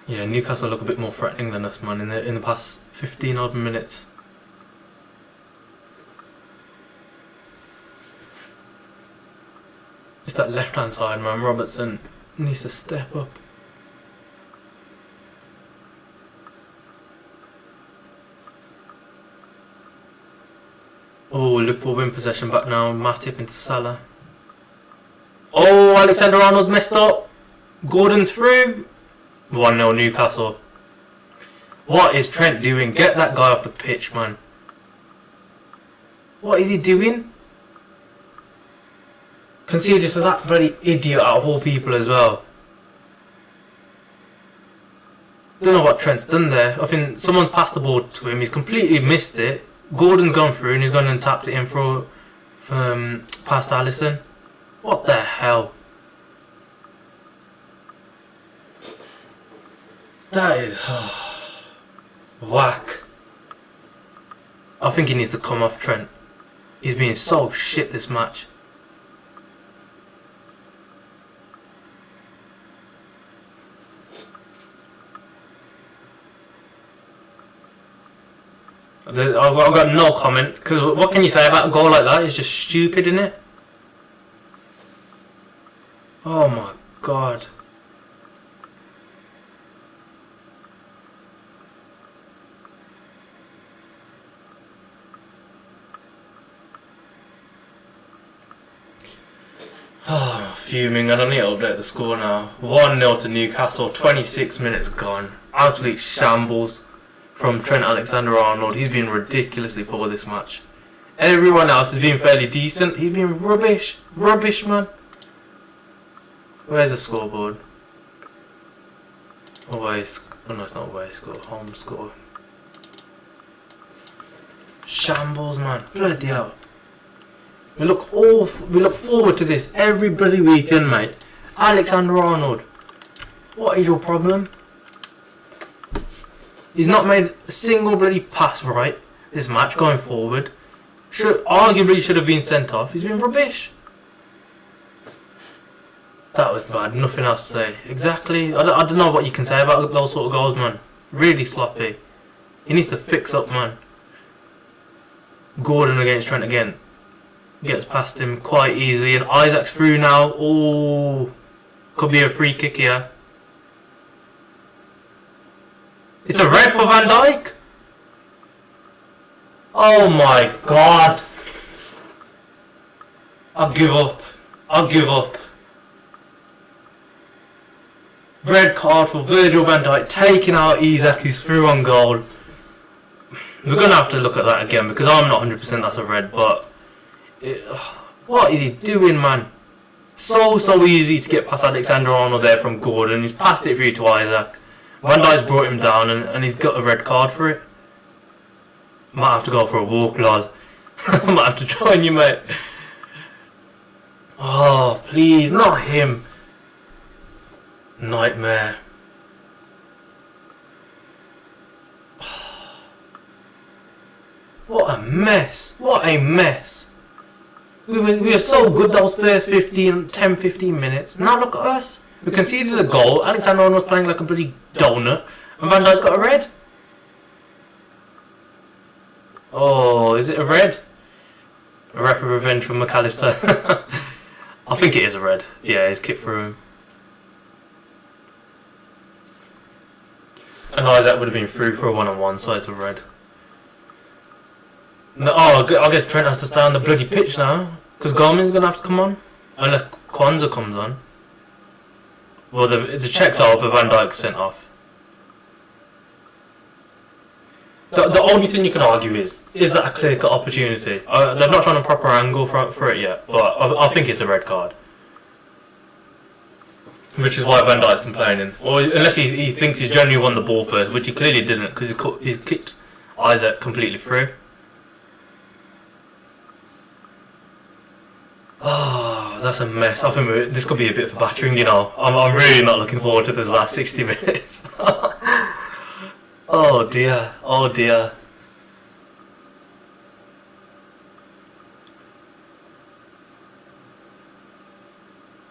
Yeah, Newcastle look a bit more threatening than us, man, in the past 15 odd minutes. It's that left hand side, man. Robertson needs to step up. Oh, Liverpool win possession back now. Matip into Salah. Oh, Alexander-Arnold's messed up. Gordon through. 1-0 Newcastle. What is Trent doing? Get that guy off the pitch, man. What is he doing? Conceded to that bloody idiot out of all people as well. Don't know what Trent's done there. I think someone's passed the ball to him. He's completely missed it. Gordon's gone through and he's gone and tapped it in for past Allister. What the hell? That is whack. I think he needs to come off Trent. He's been so shit this match. I've got no comment, because what can you say about a goal like that? It's just stupid, isn't it? Oh my god. Oh, I'm fuming. I don't need to update the score now. 1-0 to Newcastle, 26 minutes gone. Absolute shambles from Trent Alexander-Arnold. He's been ridiculously poor this match. Everyone else has been fairly decent. He's been rubbish. Rubbish, man. Where's the scoreboard? Away. Oh no, it's not away score. Home score. Shambles, man. Bloody hell. We look forward to this every bloody weekend, mate. Alexander-Arnold. What is your problem? He's not made a single bloody pass right this match going forward. Arguably should have been sent off. He's been rubbish. That was bad. Nothing else to say. Exactly. I don't know what you can say about those sort of goals, man. Really sloppy. He needs to fix up, man. Gordon against Trent again. Gets past him quite easily. And Isaac's through now. Oh, could be a free kick here. It's a red for Van Dijk. Oh my god. I'll give up. I'll give up. Red card for Virgil van Dijk, taking out Isaac, who's through on goal. We're going to have to look at that again because I'm not 100% that's a red, but what is he doing, man? So easy to get past Alexander-Arnold there from Gordon. He's passed it through to Isaac. Van Dijk's brought him down and he's got a red card for it. Might have to go for a walk, lol. I might have to join you, mate. Oh, please, not him. Nightmare. What a mess. What a mess. We were so good those first 10-15 minutes. Now look at us. We conceded a goal. Alexander-Arnold was playing like a bloody donut. And Van Dijk's got a red. Oh, is it a red? A rep of revenge from McAllister. I think it is a red. Yeah, he's kicked through him. And Isaac would have been through for a one-on-one, so it's a red. No, I guess Trent has to stay on the bloody pitch now. Because Gorman's going to have to come on. Unless Kwanzaa comes on. Well, the check's over, Van Dijk sent off. The only thing you can argue is that a clear-cut opportunity? They've not shown a proper angle for it yet, but I think it's a red card. Which is why Van Dijk's complaining. Or unless he thinks he's genuinely won the ball first, which he clearly didn't, because he's kicked Isaac completely through. Oh, that's a mess. I think this could be a bit of a battering, you know. I'm really not looking forward to this last 60 minutes. Oh dear, oh dear.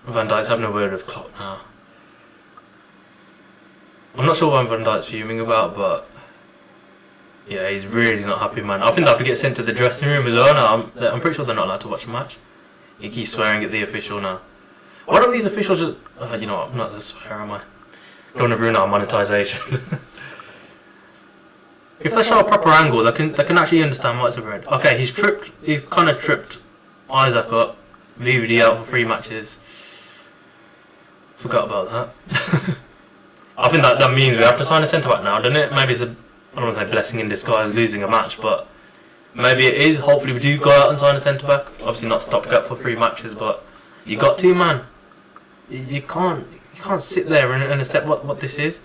Van Dijk's having a word with Klopp now. I'm not sure what Van Dijk's fuming about, but yeah, he's really not happy, man. I think they have to get sent to the dressing room as well now. I'm pretty sure they're not allowed to watch a match. He keeps swearing at the official now. Why don't these officials just... you know what, I'm not going to swear, am I? Don't want to ruin our monetization. If they show a proper angle, they can actually understand why it's a red. Okay, he's kind of tripped Isaac up. VVD out for 3 matches. Forgot about that. I think that means we have to sign a centre back now, doesn't it? Maybe it's a I don't want to say blessing in disguise losing a match, but maybe it is. Hopefully we do go out and sign a centre back. Obviously not stopgap for 3 matches, but you got to, man. You can't sit there and accept what this is.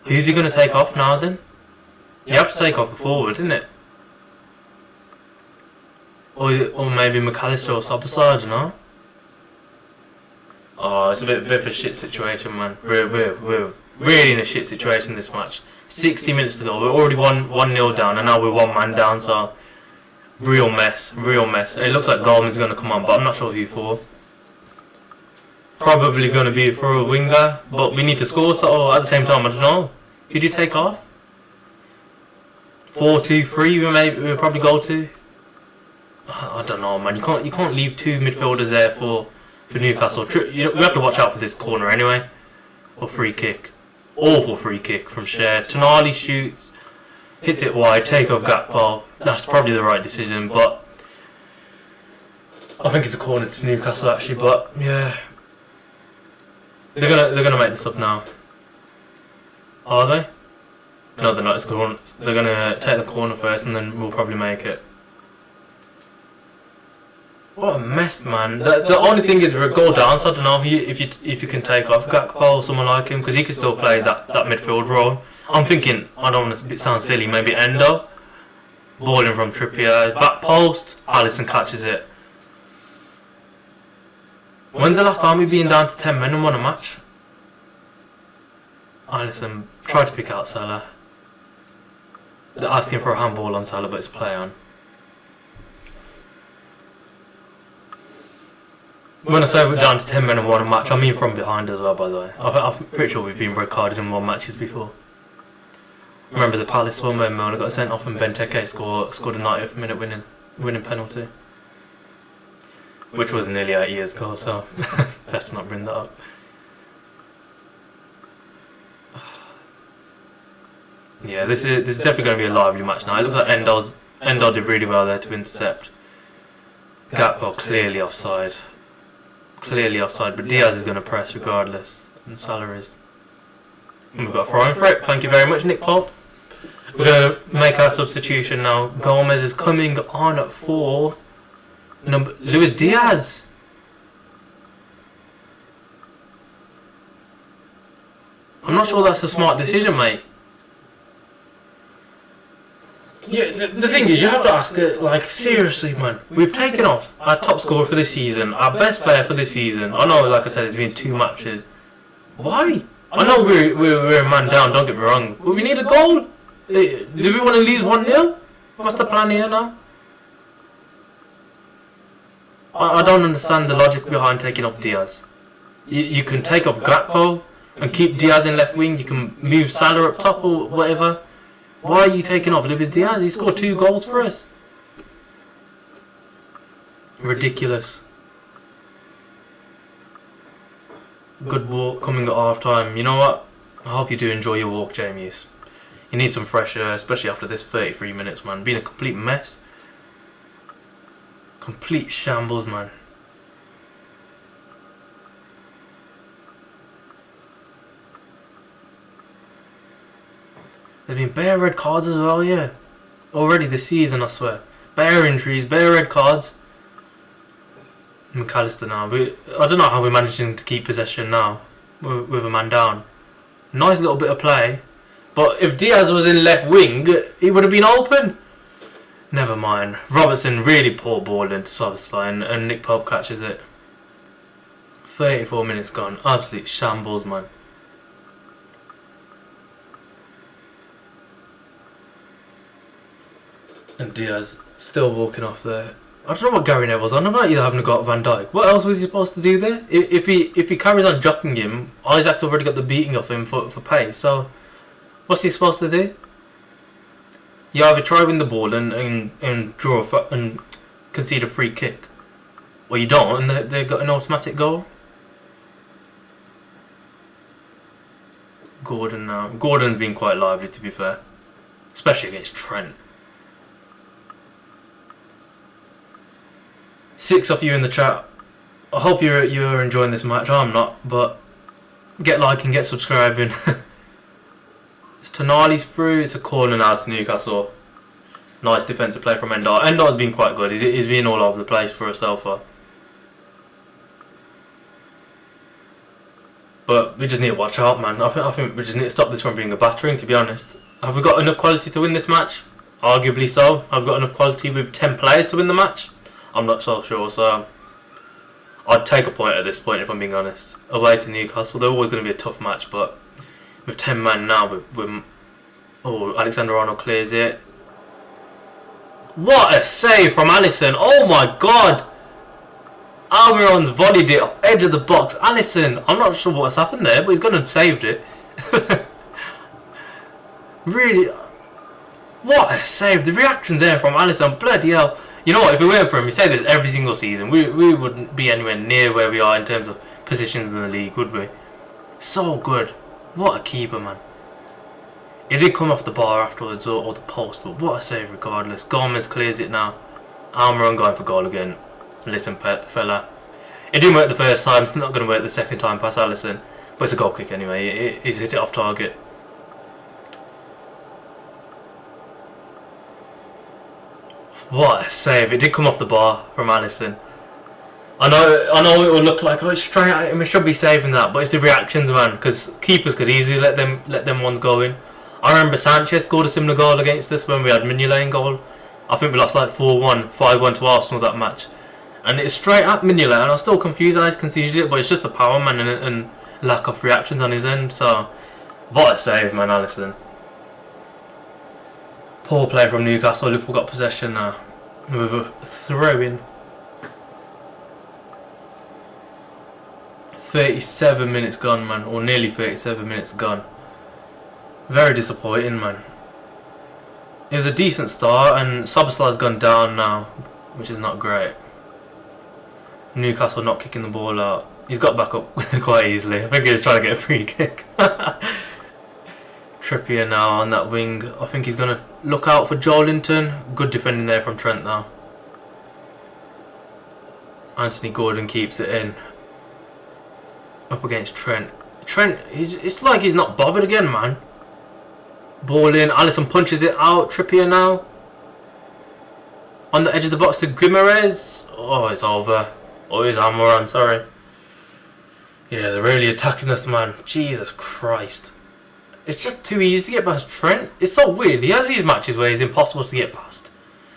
Who's he going to take off now then? You have to take off a forward, isn't it? Or maybe McAllister or Szoboszlai, I don't know. Oh, it's a bit of a shit situation, man. We're really in a shit situation this match. 60 minutes to go. We're already 1-0 down, and now we're 1 man down, so real mess. And it looks like Goldman's going to come on, but I'm not sure who for. Probably going to be for a winger, but we need to score, so at the same time, I don't know. Who do you take off? 4-2-3 we'll probably go to. I don't know, man. You can't leave 2 midfielders there for Newcastle. We have to watch out for this corner anyway. Or free kick. Awful free kick from Cher. Tonali shoots, hits it wide, take off Gakpo. That's probably the right decision, but I think it's a corner to Newcastle actually. But yeah, they're gonna make this up now. Are they? No, they're not. It's corner. They're gonna take the corner first, and then we'll probably make it. What a mess, man. The only thing is we're a goal down, so I don't know if you can take off Gakpo or someone like him, because he can still play that midfield role. I'm thinking, I don't want to sound silly, maybe Endo. Balling from Trippier, back post, Allister catches it. When's the last time we've been down to 10 men and won a match? Allister tried to pick out Salah. They're asking for a handball on Salah, but it's play on. When I say we're down to 10 men and won a match, I mean from behind as well, by the way. I'm pretty sure we've been red carded in 1 matches before. Remember the Palace one where Milner got sent off and Benteke scored a 90th minute winning penalty. Which was nearly 8 years ago, so best to not bring that up. Yeah, this is definitely going to be a lively match now. It looks like Endo did really well there to intercept. Gakpo clearly offside. But Diaz is going to press regardless, and Salah is. And we've got a throw-in for it. Thank you very much, Nick Pope. We're going to make our substitution now. Gomez is coming on for Luis Diaz. I'm not sure that's a smart decision, mate. Yeah, the thing is, you have to ask it, like, seriously, man. We've taken off our top scorer for this season, our best player for this season. I know, like I said, it's been 2 matches. Why? I know we're a man down, don't get me wrong, but we need a goal. Do we want to lose 1-0? What's the plan here now? I don't understand the logic behind taking off Diaz. You can take off Gakpo and keep Diaz in left wing. You can move Salah up top or whatever. Why are you taking off Luis Diaz? He scored 2 goals for us. Ridiculous. Good walk coming at half time. You know what? I hope you do enjoy your walk, James. You need some fresh air, especially after this 33 minutes, man. Being a complete mess. Complete shambles, man. There's been bare red cards as well, yeah. Already this season, I swear. Bare injuries, bare red cards. McAllister now. I don't know how we're managing to keep possession now with a man down. Nice little bit of play. But if Diaz was in left wing, he would have been open. Never mind. Robertson really poor ball into Szoboszlai and Nick Pope catches it. 34 minutes gone. Absolute shambles, man. And Diaz still walking off there. I don't know what Gary Neville's on about, either having a go at Van Dijk. What else was he supposed to do there? If he carries on jockeying him, Isaac's already got the beating of him for pace. So what's he supposed to do? You either try win the ball and draw and concede a free kick, or you don't, and they've got an automatic goal. Gordon now. Gordon's been quite lively, to be fair, especially against Trent. 6 of you in the chat. I hope you're enjoying this match. I'm not, but get liking, get subscribing. Tonali's through. It's a corner now to Newcastle. Nice defensive play from Endo. Endo's been quite good. He's been all over the place for a so far. But we just need to watch out, man. I think we just need to stop this from being a battering, to be honest. Have we got enough quality to win this match? Arguably so. I've got enough quality with 10 players to win the match? I'm not so sure, so I'd take a point at this point if I'm being honest. Away to Newcastle, they're always going to be a tough match, but with 10 man now, oh, Alexander-Arnold clears it. What a save from Alisson! Oh my god! Almiron's volleyed it off edge of the box. Alisson, I'm not sure what's happened there, but he's gone and saved it. Really, what a save! The reactions there from Alisson, bloody hell. You know what, if we weren't for him, we say this every single season, we wouldn't be anywhere near where we are in terms of positions in the league, would we? So good. What a keeper, man. It did come off the bar afterwards, or the post, but what a save regardless. Gomez clears it now. Almiron going for goal again. Listen, fella. It didn't work the first time, it's not going to work the second time past Alisson. But it's a goal kick anyway, he's hit it off target. What a save. It did come off the bar from Alisson. I know it will look like, oh, it's straight at him, it should be saving that, but it's the reactions, man, because keepers could easily let them ones go in. I remember Sanchez scored a similar goal against us when we had Mignolet in goal. I think we lost like 4-1, 5-1 to Arsenal that match. And it's straight at Mignolet, and I'm still confused how he's conceded it, but it's just the power, man, and lack of reactions on his end. So, what a save, man, Alisson. Poor play from Newcastle. Liverpool got possession now with a throw-in. 37 minutes gone, man, or nearly 37 minutes gone. Very disappointing, man. It was a decent start, and Szoboszlai's gone down now, which is not great. Newcastle not kicking the ball out. He's got back up quite easily. I think he was trying to get a free kick. Trippier now on that wing. I think he's going to look out for Joelinton. Good defending there from Trent now. Anthony Gordon keeps it in. Up against Trent. Trent, it's like he's not bothered again, man. Ball in. Alisson punches it out. Trippier now. On the edge of the box to Guimaraes. Oh, it's over. Oh, it's Almiron, sorry. Yeah, they're really attacking us, man. Jesus Christ. It's just too easy to get past Trent. It's so weird. He has these matches where he's impossible to get past.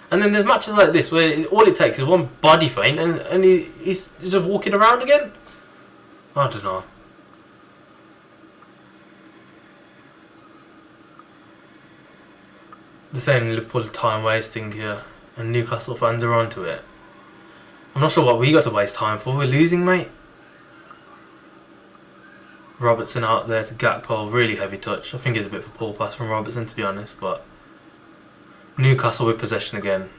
And then there's matches like this where all it takes is one body feint and he's just walking around again. I don't know. They're saying Liverpool time wasting here, and Newcastle fans are onto it. I'm not sure what we got to waste time for. We're losing, mate. Robertson out there to Gakpo, really heavy touch. I think it's a bit of a poor pass from Robertson, to be honest, but Newcastle with possession again.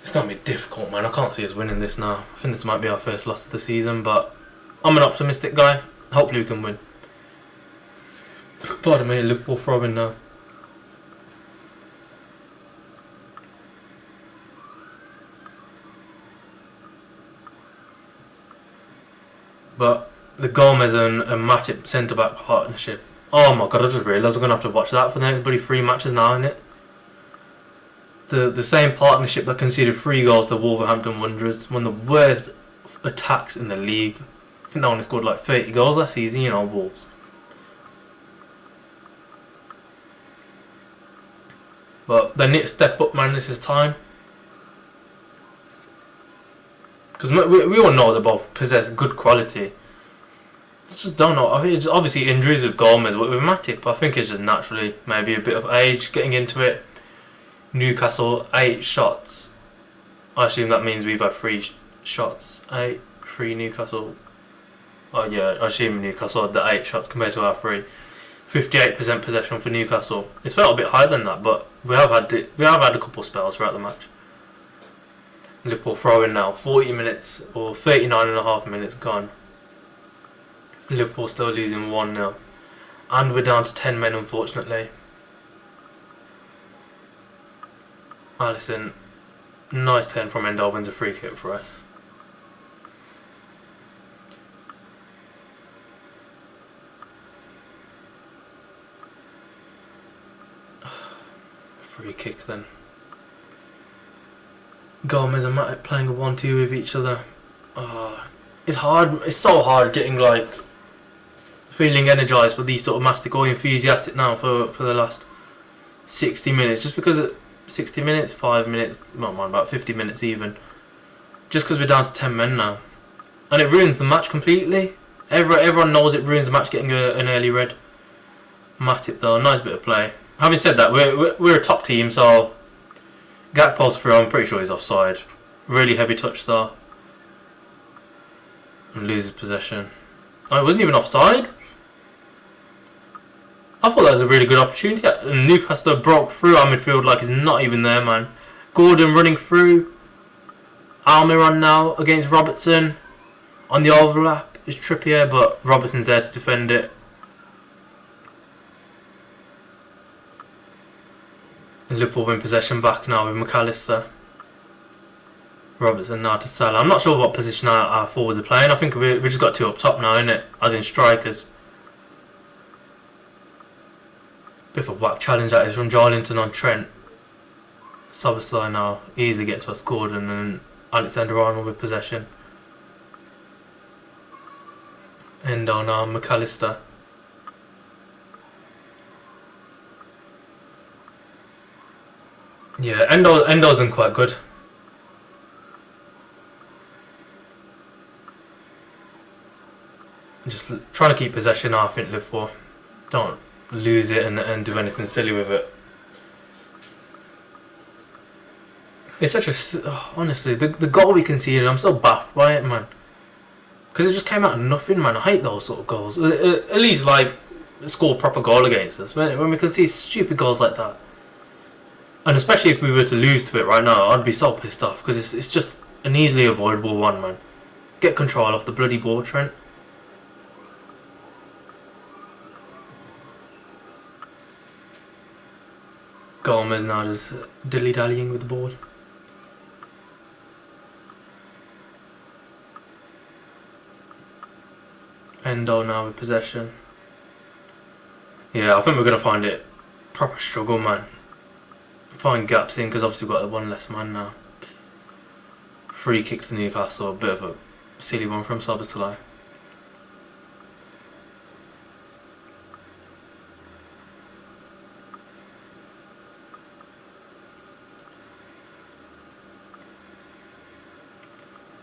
It's going to be difficult, man. I can't see us winning this now. I think this might be our first loss of the season, but I'm an optimistic guy. Hopefully we can win. Pardon me, Liverpool throbbing now. But the Gomez and Matip centre-back partnership. Oh my god, I just realised I'm going to have to watch that for the next 3 matches now, innit? The same partnership that conceded 3 goals to Wolverhampton Wanderers. One of the worst attacks in the league. I think they only scored like 30 goals last season, you know, Wolves. But they need to step up, man, this is time. Because we all know they both possess good quality. I just don't know. I think it's obviously injuries with Gomez, but with Matip, I think it's just naturally maybe a bit of age getting into it. Newcastle 8 shots. I assume that means we've had 3 shots. 3 Newcastle. Oh yeah, I assume Newcastle had the 8 shots compared to our 3. 58% possession for Newcastle. It's felt a bit higher than that, but we have had a couple spells throughout the match. Liverpool throwing now, 40 minutes or 39.5 minutes gone. Liverpool still losing 1-0. And we're down to 10 men, unfortunately. Alisson, nice turn from Endo, wins a free kick for us. Free kick then. Gomez and Matip playing a 1-2 with each other. It's hard. It's so hard getting like feeling energised for these sort of matches, or enthusiastic now for the last 60 minutes. Just because 60 minutes, 5 minutes, not mind, about 50 minutes even. Just because we're down to 10 men now, and it ruins the match completely. Everyone knows it ruins the match getting an early red. Matip though, nice bit of play. Having said that, we're a top team, so Gakpo's through. I'm pretty sure he's offside. Really heavy touch there. And loses possession. Oh, it wasn't even offside. I thought that was a really good opportunity. Newcastle broke through our midfield like he's not even there, man. Gordon running through. Almiron now against Robertson. On the overlap is Trippier, but Robertson's there to defend it. Liverpool win possession back now with McAllister. Robertson now to Salah. I'm not sure what position our forwards are playing. I think we just got two up top now, innit? As in strikers. Bit of a whack challenge that is from Joelinton on Trent. Szoboszlai now easily gets past Gordon and Alexander-Arnold with possession. Endo now, McAllister. Yeah, Endo's done quite good. Just trying to keep possession, I think, Liverpool. Don't lose it and do anything silly with it. It's such a... honestly, the goal we conceded, I'm so baffed by it, man. Because it just came out of nothing, man. I hate those sort of goals. At least, like, score a proper goal against us. When we can see stupid goals like that. And especially if we were to lose to it right now, I'd be so pissed off. Because it's just an easily avoidable one, man. Get control off the bloody ball, Trent. Gomez now just dilly-dallying with the ball. Endo now with possession. Yeah, I think we're going to find it proper struggle, man. Find gaps in, because obviously we've got one less man now. Free kicks to Newcastle, a bit of a silly one from Szoboszlai.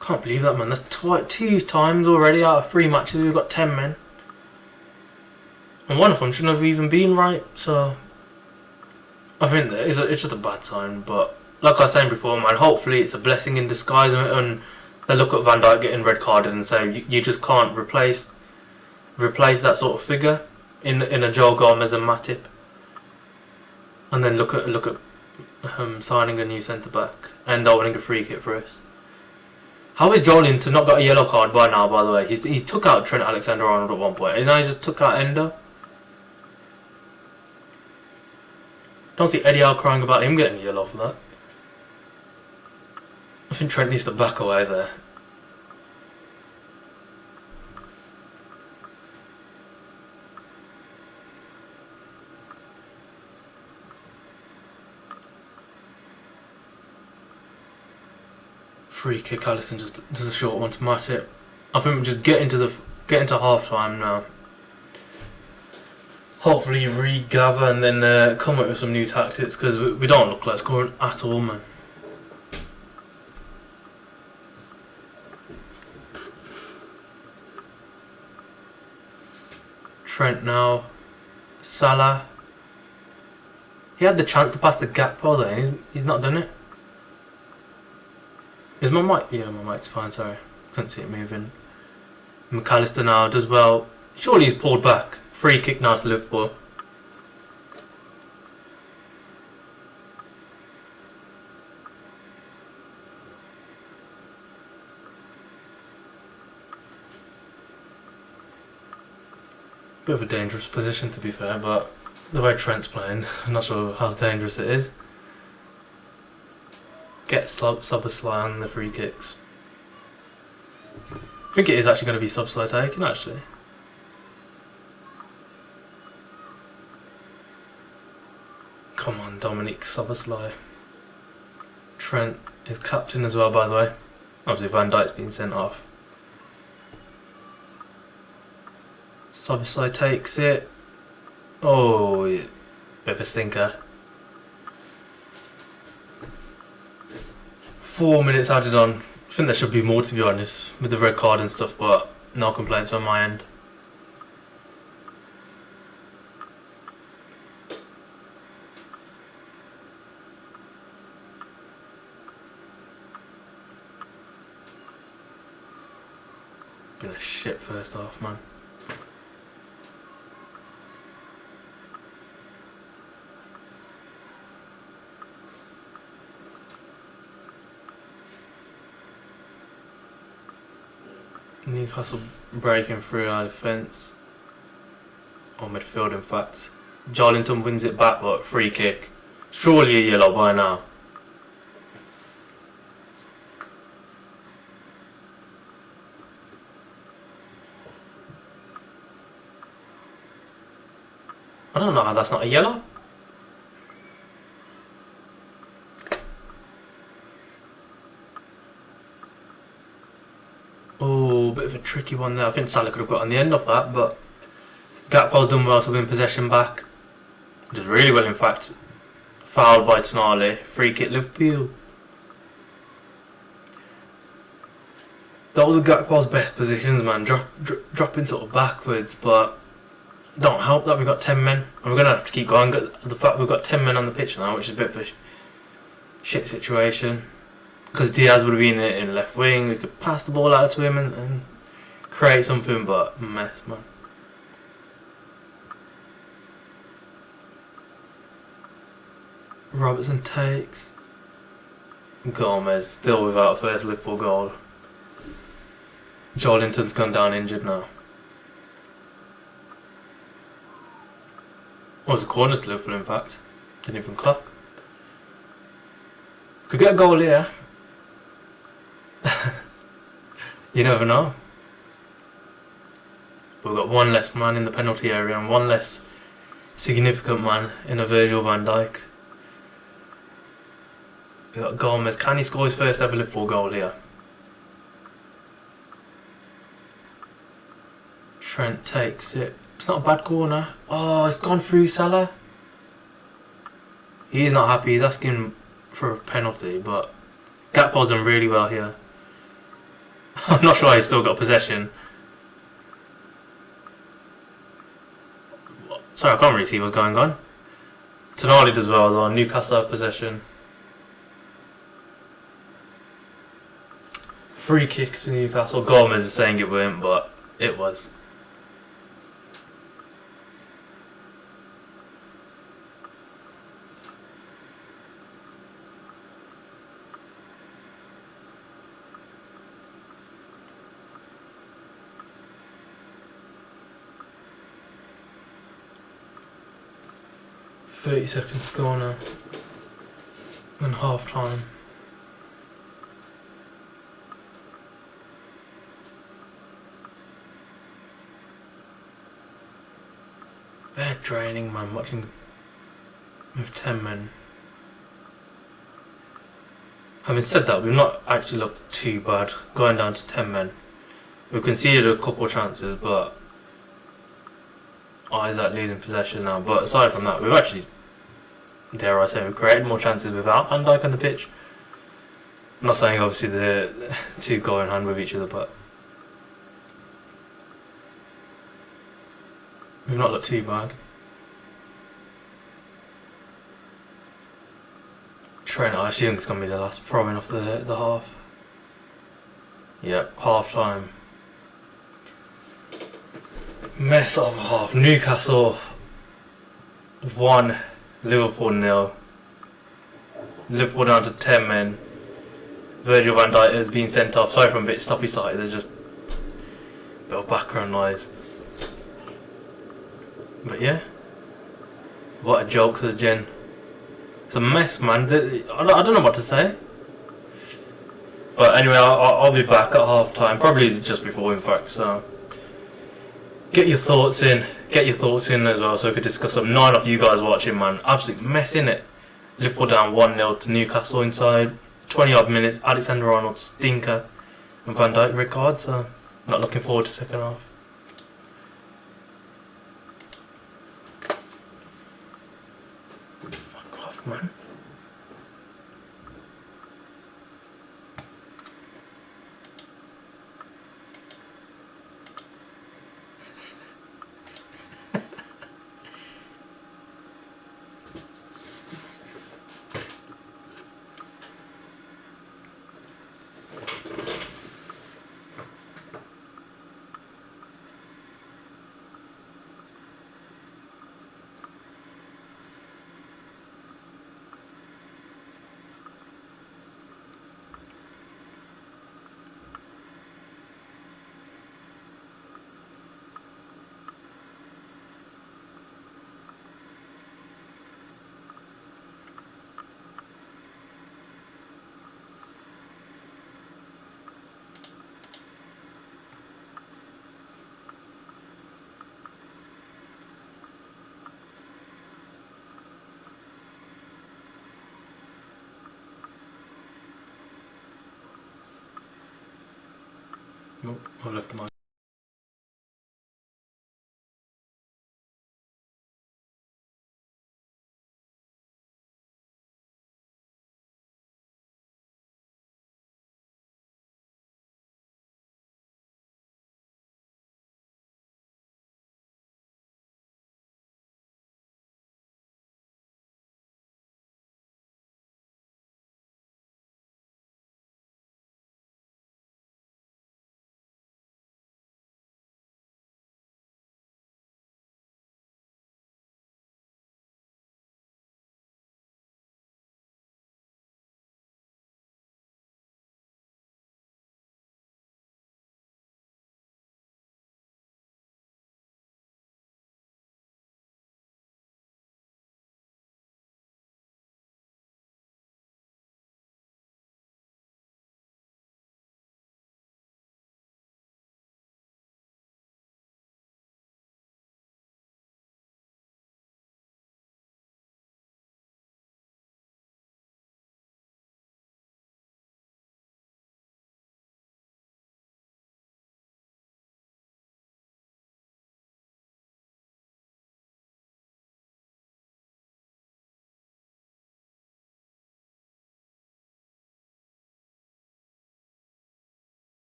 Can't believe that, man. That's two times already out of 3 matches we've got 10 men. And one of them shouldn't have even been right, so... I think it's just a bad sign, but... Like I was saying before, man, hopefully it's a blessing in disguise, and they look at Van Dijk getting red carded and say, you just can't replace that sort of figure in a Joe Gomez and Matip. And then look at signing a new centre-back and winning a free kick for us. How is Joelinton not got a yellow card by now, by the way? He took out Trent Alexander-Arnold at one point, and now he just took out Endo. Don't see Eddie Howe crying about him getting a yellow for that. I think Trent needs to back away there. Free kick, Allister just does a short one to Matip. I think we just get into half time now. Hopefully regather and then come up with some new tactics, because we don't look like scoring at all, man. Trent now. Salah. He had the chance to pass the Gakpo there, and he's not done it. Is my mic? Yeah, my mic's fine, sorry. Couldn't see it moving. McAllister now does well. Surely he's pulled back. Free kick now to Liverpool. Bit of a dangerous position, to be fair, but the way Trent's playing, I'm not sure how dangerous it is. Get Szoboszlai on the free kicks. I think it is actually going to be Szoboszlai taking, actually. Come on, Dominic. Dijk, Szoboszlai. Trent is captain as well, by the way. Obviously Van Dijk's been sent off. Szoboszlai takes it. Oh, yeah. Bit of a stinker. 4 minutes added on. I think there should be more, to be honest, with the red card and stuff, but no complaints on my end. Been a shit first half, man. Newcastle breaking through our defence, or midfield in fact. Jarlington wins it back, but free kick. Surely a yellow by now. I don't know how that's not a yellow. Oh, bit of a tricky one there. I think Salah could have got on the end of that, but Gakpo's done well to win possession back. Does really well, in fact. Fouled by Tonali. Free kick Liverpool. That was Gakpo's best positions, man. Dropping sort of backwards, but don't help that we've got 10 men. And we're going to have to keep going. The fact we've got 10 men on the pitch now, which is a bit of a shit situation. Because Diaz would have been in left wing, we could pass the ball out to him and create something, but mess, man. Robertson takes. Gomez still without first Liverpool goal. Jarlington's gone down injured now. Oh, it's a corner to Liverpool, in fact. Didn't even clock. Could get a goal here. You never know. But we've got one less man in the penalty area and one less significant man in a Virgil van Dijk. We've got Gomez. Can he score his first ever Liverpool goal here? Trent takes it. It's not a bad corner. Oh, it's gone through Salah. He's not happy. He's asking for a penalty, but Gakpo's done really well here. I'm not sure he's still got possession. Sorry, I can't really see what's going on. Tonali does well though. Newcastle have possession. Free kick to Newcastle. Gomez is saying it weren't, but it was. .30 seconds to go now. And half time. They're draining, man, watching with 10 men. Having said that, we've not actually looked too bad going down to 10 men. We've conceded a couple of chances, but Isaac losing possession now. But aside from that, we've actually, dare I say, we've created more chances without Van Dijk on the pitch. I'm not saying obviously the two go in hand with each other, but we've not looked too bad. Trent, I assume it's going to be the last throwing off the half. Yep, half time. Mess of a half. Newcastle 1, Liverpool 0. Liverpool down to 10 men. Virgil van Dijk has been sent off. Sorry for a bit stoppy sighted, there's just a bit of background noise. But yeah, what a joke, says Jen. It's a mess, man. I don't know what to say. But anyway, I'll be back at half time, probably just before, in fact. So get your thoughts in as well, so we could discuss them. 9 of you guys watching, man. Absolute mess, innit? Liverpool down 1-0 to Newcastle inside 20 odd minutes. Alexander-Arnold stinker and Van Dijk red card, so not looking forward to second half. Fuck off, man. Nope, I've left the mic.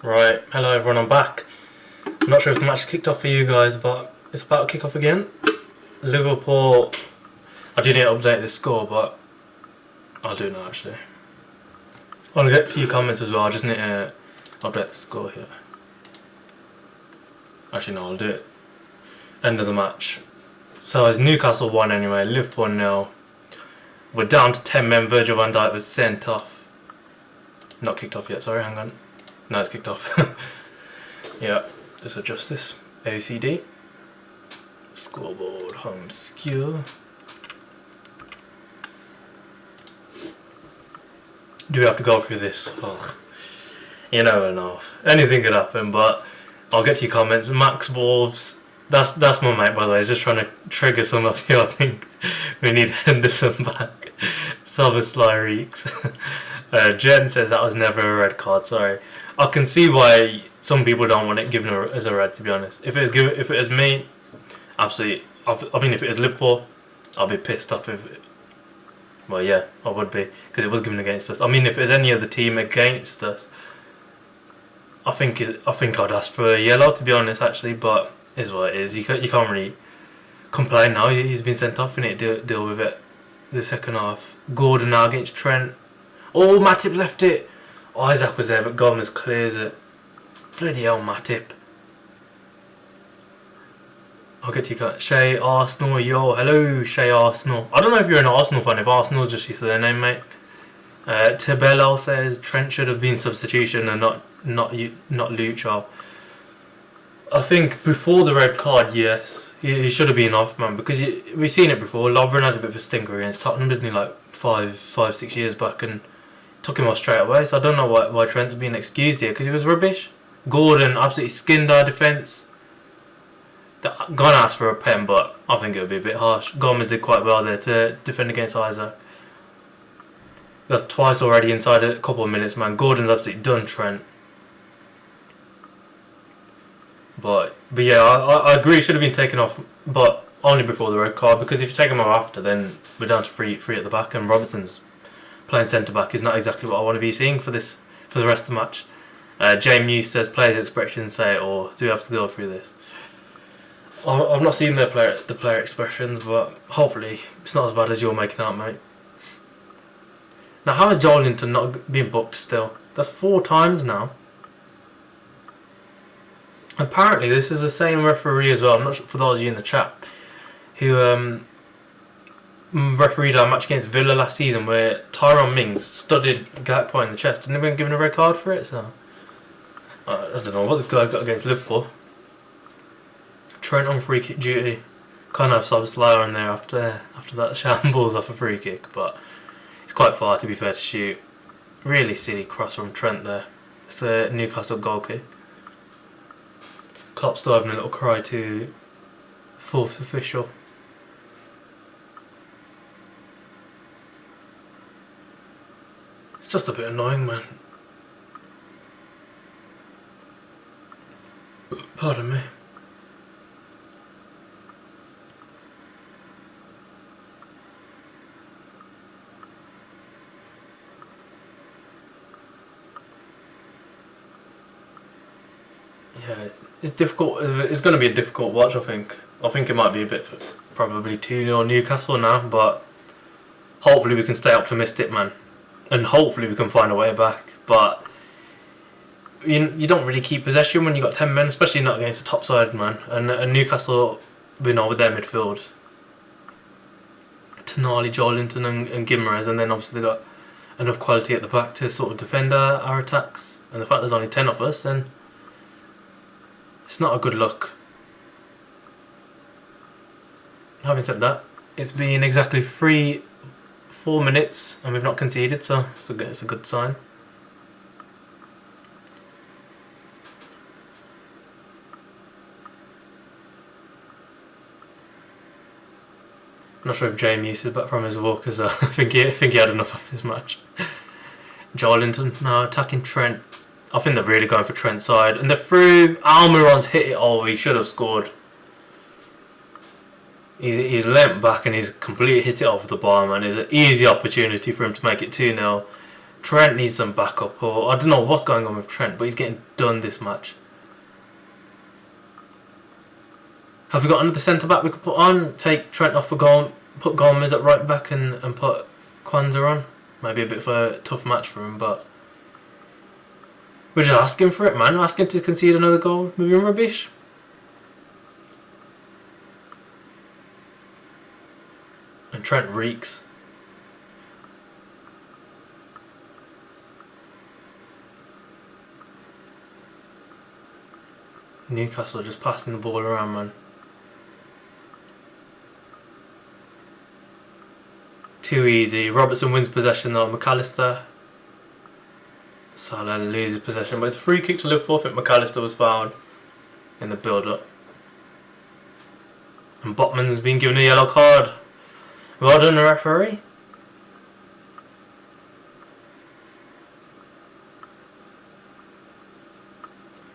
Right, hello everyone, I'm back. I'm not sure if the match kicked off for you guys, but it's about to kick off again. Liverpool, I do need to update the score, but I'll do it now actually. I'll get to your comments as well, I just need to update the score here. Actually no, I'll do it. End of the match. So it's Newcastle 1 anyway, Liverpool 0. We're down to 10 men, Virgil van Dijk was sent off. Not kicked off yet, sorry, hang on. No, it's kicked off. Yeah, just adjust this. OCD. Scoreboard, home skewer. Do we have to go through this? Ugh. You never know. Anything could happen, but I'll get to your comments. Max Wolves, that's my mate by the way, he's just trying to trigger some of you, I think. We need Henderson back. Szoboszlai reeks. Jen says that was never a red card, sorry. I can see why some people don't want it given as a red, to be honest. If it was me, absolutely. I mean, if it was Liverpool, I'll be pissed off if. Well, yeah, I would be, because it was given against us. I mean, if it was any other team against us, I think I'd ask for a yellow, to be honest, actually. But it is what it is. You can't really complain now. He's been sent off, and deal with it. The second half, Gordon now against Trent. Oh, Matip left it. Oh, Isaac was there, but Gomez clears it. Bloody hell, Matip. I'll get to you. Shay Arsenal, yo, hello, Shay Arsenal. I don't know if you're an Arsenal fan. If Arsenal just used to their name, mate. Tibello says Trent should have been substitution and not Lucho. I think before the red card, yes, he should have been off, man, because we've seen it before. Lovren had a bit of a stinker against Tottenham, didn't he, like 6 years back, and took him off straight away. So I don't know why Trent's being excused here, because he was rubbish. Gordon absolutely skinned our defence. Gone asked for a pen, but I think it would be a bit harsh. Gomez did quite well there to defend against Isaac. That's twice already inside a couple of minutes, man. Gordon's absolutely done Trent. But yeah, I agree. Should have been taken off, but only before the red card. Because if you take him off after, then we're down to three at the back, and Robertson's playing centre back is not exactly what I want to be seeing for the rest of the match. James Hughes says players' expressions say it, or do we have to go through this? I've not seen the player expressions, but hopefully it's not as bad as you're making out, mate. Now, how is Joelinton not being booked still? That's 4 times now. Apparently, this is the same referee as well. I'm not sure, for those of you in the chat, who refereed our match against Villa last season, where Tyrone Mings studded Gakpo in the chest and been given a red card for it. So I don't know what this guy's got against Liverpool. Trent on free kick duty. Can't have Szoboszlai in there after that shambles off a free kick, but it's quite far, to be fair, to shoot. Really silly cross from Trent there. It's a Newcastle goal kick. Klopp's still having a little cry to 4th official. It's just a bit annoying, man. Pardon me. Yeah, it's difficult. It's going to be a difficult watch, I think. I think it might be a bit, probably 2-0 Newcastle now, but hopefully we can stay optimistic, man. And hopefully we can find a way back. But you don't really keep possession when you've got 10 men, especially not against the top side, man. And Newcastle, we know with their midfield, Tonali, Joelinton and Guimaraes, and then obviously they've got enough quality at the back to sort of defend our attacks. And the fact there's only 10 of us, then it's not a good look. Having said that, it's been exactly 4 minutes and we've not conceded, so it's a good sign. I'm not sure if James is back from his walk, because I think he had enough of this match. Joelinton now attacking Trent. I think they're really going for Trent's side. And they're through. Almiron's hit it. Oh, he should have scored. He's leant back and he's completely hit it off the bar, man. It's an easy opportunity for him to make it 2-0. Trent needs some backup, or I don't know what's going on with Trent, but he's getting done this match. Have we got another centre back we could put on? Take Trent off for goal, put Gomez at right back, and put Kwanzaa on. Might be a bit of a tough match for him, but we're just asking for it, man. Asking to concede another goal. Maybe rubbish. And Trent reeks. Newcastle just passing the ball around, man. Too easy. Robertson wins possession though. McAllister. Salah loses possession, but it's a free kick to Liverpool. I think McAllister was fouled in the build-up. And Botman's been given a yellow card. Well done, the referee.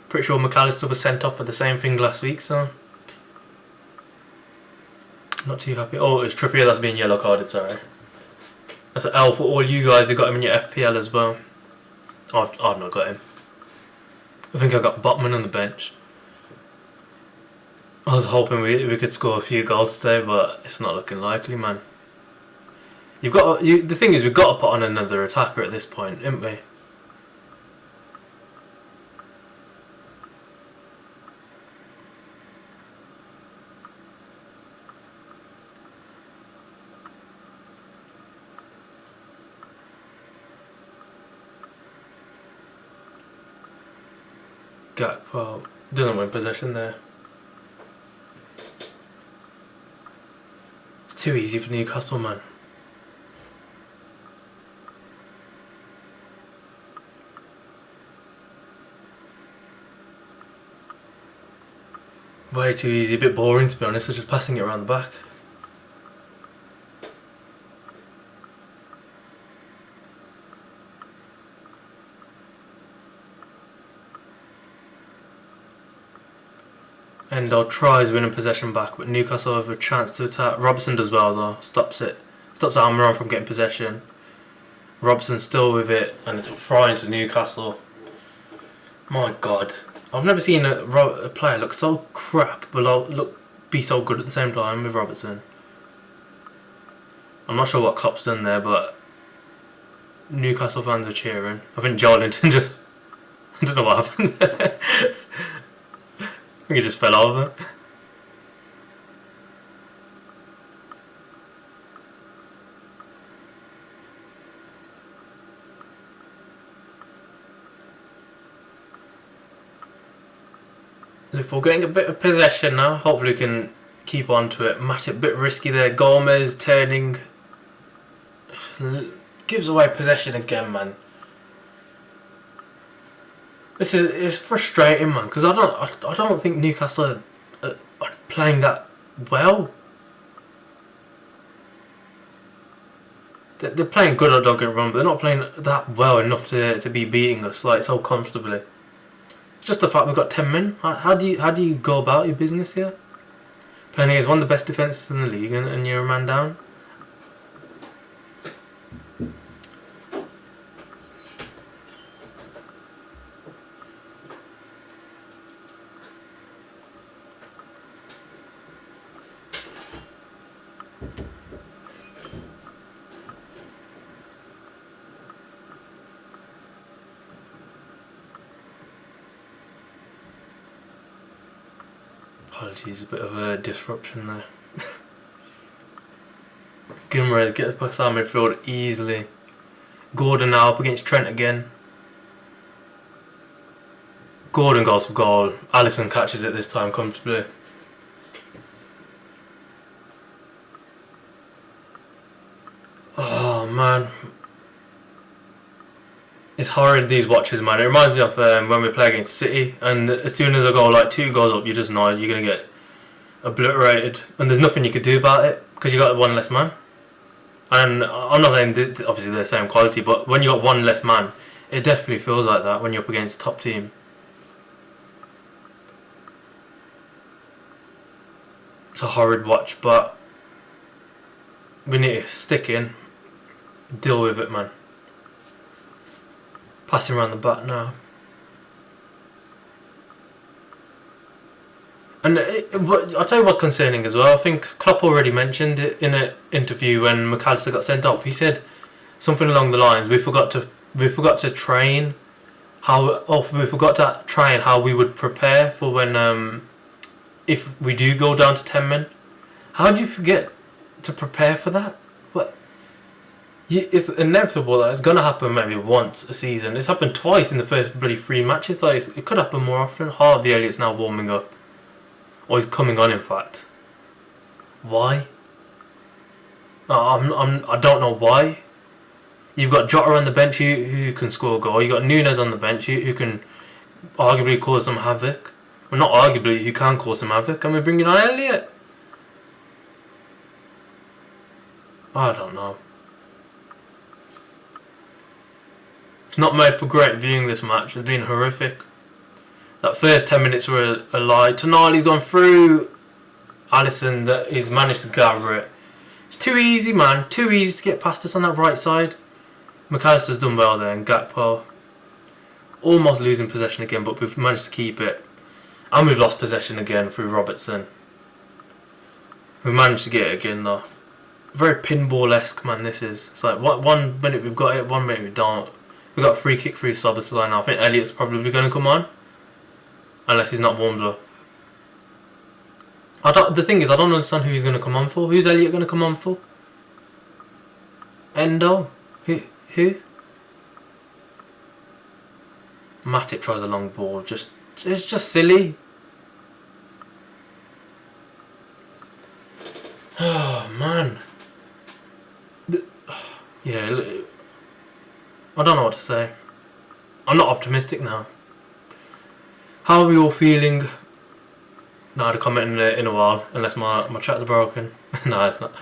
Pretty sure McAllister was sent off for the same thing last week, so not too happy. Oh, it's Trippier that's being yellow carded, sorry. That's an L for all you guys who got him in your FPL as well. I've not got him. I think I got Botman on the bench. I was hoping we could score a few goals today, but it's not looking likely, man. The thing is, we've got to put on another attacker at this point, haven't we? Gakpo doesn't win possession there. It's too easy for Newcastle, man. Way too easy, a bit boring to be honest. They're just passing it around the back. Endo tries winning possession back, but Newcastle have a chance to attack. Robertson does well though, stops Almiron from getting possession. Robertson's still with it, and it's a throw into Newcastle. My God, I've never seen a player look so crap, but be so good at the same time with Robertson. I'm not sure what Klopp's done there, but Newcastle fans are cheering. I think Joelinton just, I don't know what happened there. I think he just fell over. Liverpool getting a bit of possession now. Hopefully we can keep on to it. Matip a bit risky there. Gomez turning. Gives away possession again, man. It's frustrating, man, because I don't think Newcastle are playing that well. They're playing good, I don't get me wrong, but they're not playing that well enough to be beating us like so comfortably. It's just the fact we've got 10 men. How do you go about your business here? Playing against one of the best defences in the league and you're a man down. Apologies, a bit of a disruption there. Gimre get the pass out midfield easily. Gordon now up against Trent again. Gordon goes for goal. Alisson catches it this time comfortably. Oh man. It's horrid, these watches, man. It reminds me of when we play against City, and as soon as I go like 2 goals up, you just know you're going to get obliterated, and there's nothing you could do about it because you got one less man. And I'm not saying obviously they're the same quality, but when you got one less man, it definitely feels like that when you're up against a top team. It's a horrid watch, but we need to stick in, deal with it, man. Passing around the back now. And I'll tell you what's concerning as well. I think Klopp already mentioned it in an interview when McAllister got sent off. He said something along the lines, we forgot to train how we would prepare for when if we do go down to 10 men. How do you forget to prepare for that? What? It's inevitable that it's gonna happen maybe once a season. It's happened twice in the first bloody 3 matches. Like, it could happen more often. Harvey Elliott's now warming up. Or he's coming on, in fact. Why? I don't know why. You've got Jota on the bench who can score a goal. You've got Núñez on the bench who can arguably cause some havoc. Well, not arguably, who can cause some havoc. And we're bringing on Elliott. I don't know. It's not made for great viewing, this match. It's been horrific. That first 10 minutes were a lie. Tonali's gone through Alisson. He's managed to gather it. It's too easy, man. Too easy to get past us on that right side. McAllister's done well there, and Gakpo almost losing possession again, but we've managed to keep it. And we've lost possession again through Robertson. We've managed to get it again though. Very pinball-esque, man, this is. It's like 1 minute we've got it, 1 minute we don't. We've got a free kick through Szoboszlai now. I think Elliott's probably going to come on. Unless he's not warmed up. The thing is, I don't understand who he's going to come on for. Who's Elliott going to come on for? Endo? Who? Matip tries a long ball. It's just silly. Oh, man. Yeah, I don't know what to say. I'm not optimistic now. How are we all feeling? No, I'd comment in a while, unless my chat's broken. No, it's not.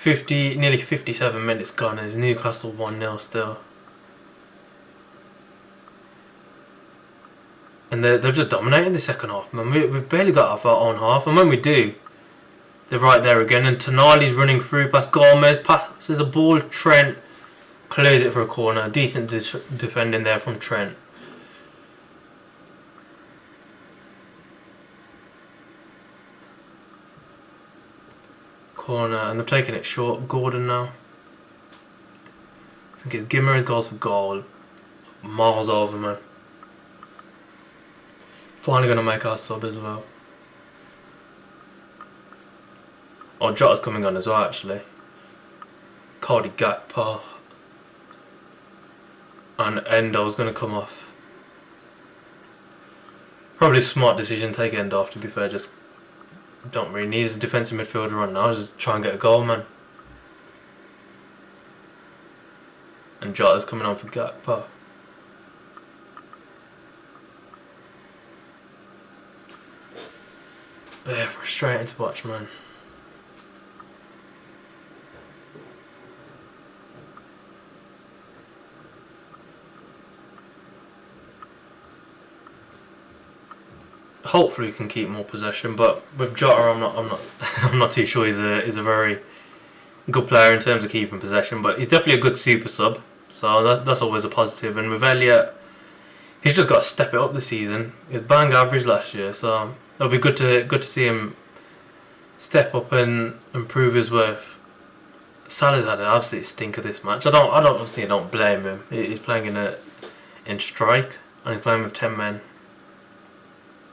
Nearly 57 minutes gone. Is Newcastle 1-0 still? And they've just dominated the second half, man. We've barely got off our own half, and when we do, they're right there again. And Tonali's running through past Gomez, passes a ball. Trent clears it for a corner. Decent defending there from Trent. Corner, and they've taken it short. Gordon now. I think it's Gimmer's goals for goal. Miles over, man. Finally going to make our sub as well. Oh, Jota's coming on as well, actually. Cardi Gakpo. And Endo's going to come off. Probably a smart decision to take Endo off, to be fair. Just don't really need a defensive midfielder right now. Just try and get a goal, man. And Jota's coming on for Gakpo. Yeah, frustrating to watch, man. Hopefully, we can keep more possession, but with Jota, I'm not too sure he's a very good player in terms of keeping possession. But he's definitely a good super sub, so that's always a positive. And with Elliott, he's just got to step it up this season. He was bang average last year, so it'll be good to see him step up and improve his worth. Salah's had an absolute stinker this match. I don't blame him. He's playing in strike, and he's playing with 10 men.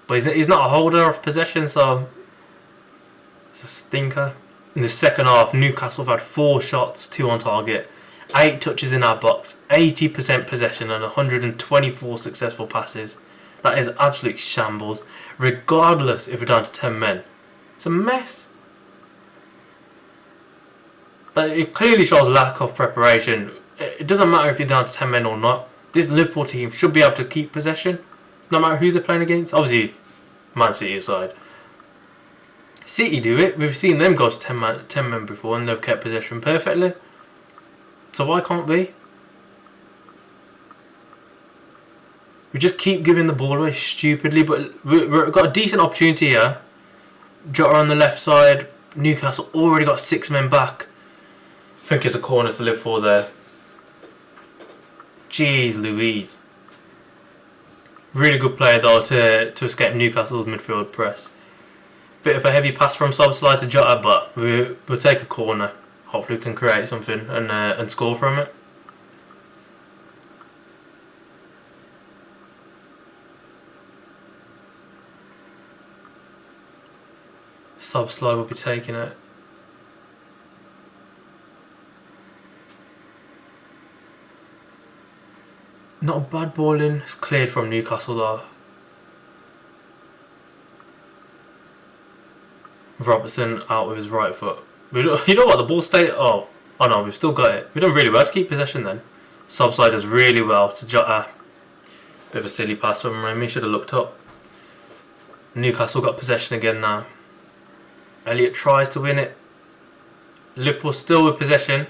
But he's not a holder of possession, so it's a stinker. In the second half, Newcastle have had 4 shots, 2 on target, 8 touches in our box, 80% possession and 124 successful passes. That is absolute shambles, regardless if we're down to 10 men. It's a mess. It clearly shows a lack of preparation. It doesn't matter if you're down to 10 men or not. This Liverpool team should be able to keep possession, no matter who they're playing against. Obviously, Man City aside. City do it. We've seen them go to 10 men before and they've kept possession perfectly. So why can't we? We just keep giving the ball away stupidly, but we've got a decent opportunity here. Jota on the left side. Newcastle already got 6 men back. I think it's a corner to live for there. Jeez Louise. Really good play though to escape Newcastle's midfield press. Bit of a heavy pass from Szoboszlai to Jota, but we'll take a corner. Hopefully we can create something and score from it. Szoboszlai will be taking it. Not a bad ball in. It's cleared from Newcastle though. Robertson out with his right foot. You know what? The ball stayed. Oh no, we've still got it. We've done really well to keep possession then. Szoboszlai does really well to Jota. Bit of a silly pass from Remy. Should have looked up. Newcastle got possession again now. Elliott tries to win it. Liverpool still with possession.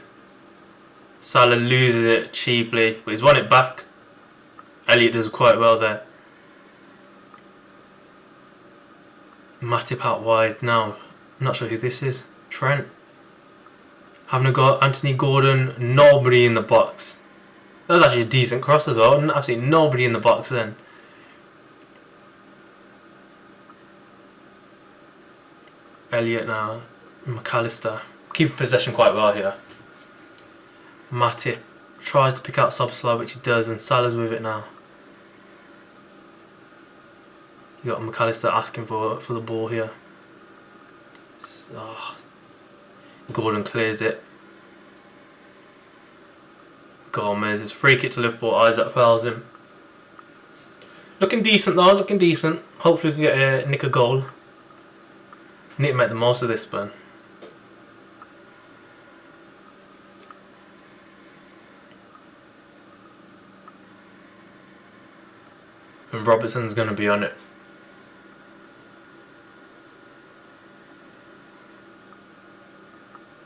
Salah loses it cheaply, but he's won it back. Elliott does quite well there. Matip out wide now. I'm not sure who this is. Trent. Having a go at Anthony Gordon. Nobody in the box. That was actually a decent cross as well. Absolutely nobody in the box then. Elliott now. McAllister. Keeping possession quite well here. Matip tries to pick out Szoboszlai, which he does, and Salah's with it now. You got McAllister asking for the ball here. Gordon clears it. Gomez, it's free kick to Liverpool. Isaac fouls him. Looking decent though, looking decent. Hopefully we can nick a goal. Need to make the most of this, man. And Robertson's going to be on it.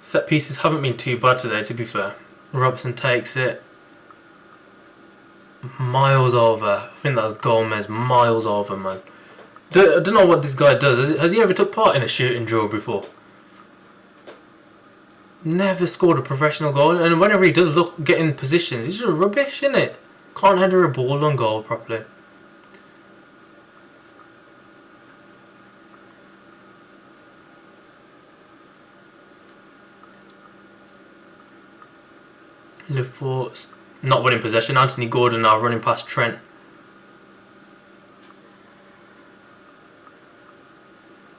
Set pieces haven't been too bad today, to be fair. Robertson takes it. Miles over. I think that was Gomez. Miles over, man. I don't know what this guy does. Has he ever took part in a shooting drill before? Never scored a professional goal. And whenever he does get in positions, he's just rubbish, isn't it? Can't header a ball on goal properly. Liverpool not winning possession. Anthony Gordon now running past Trent.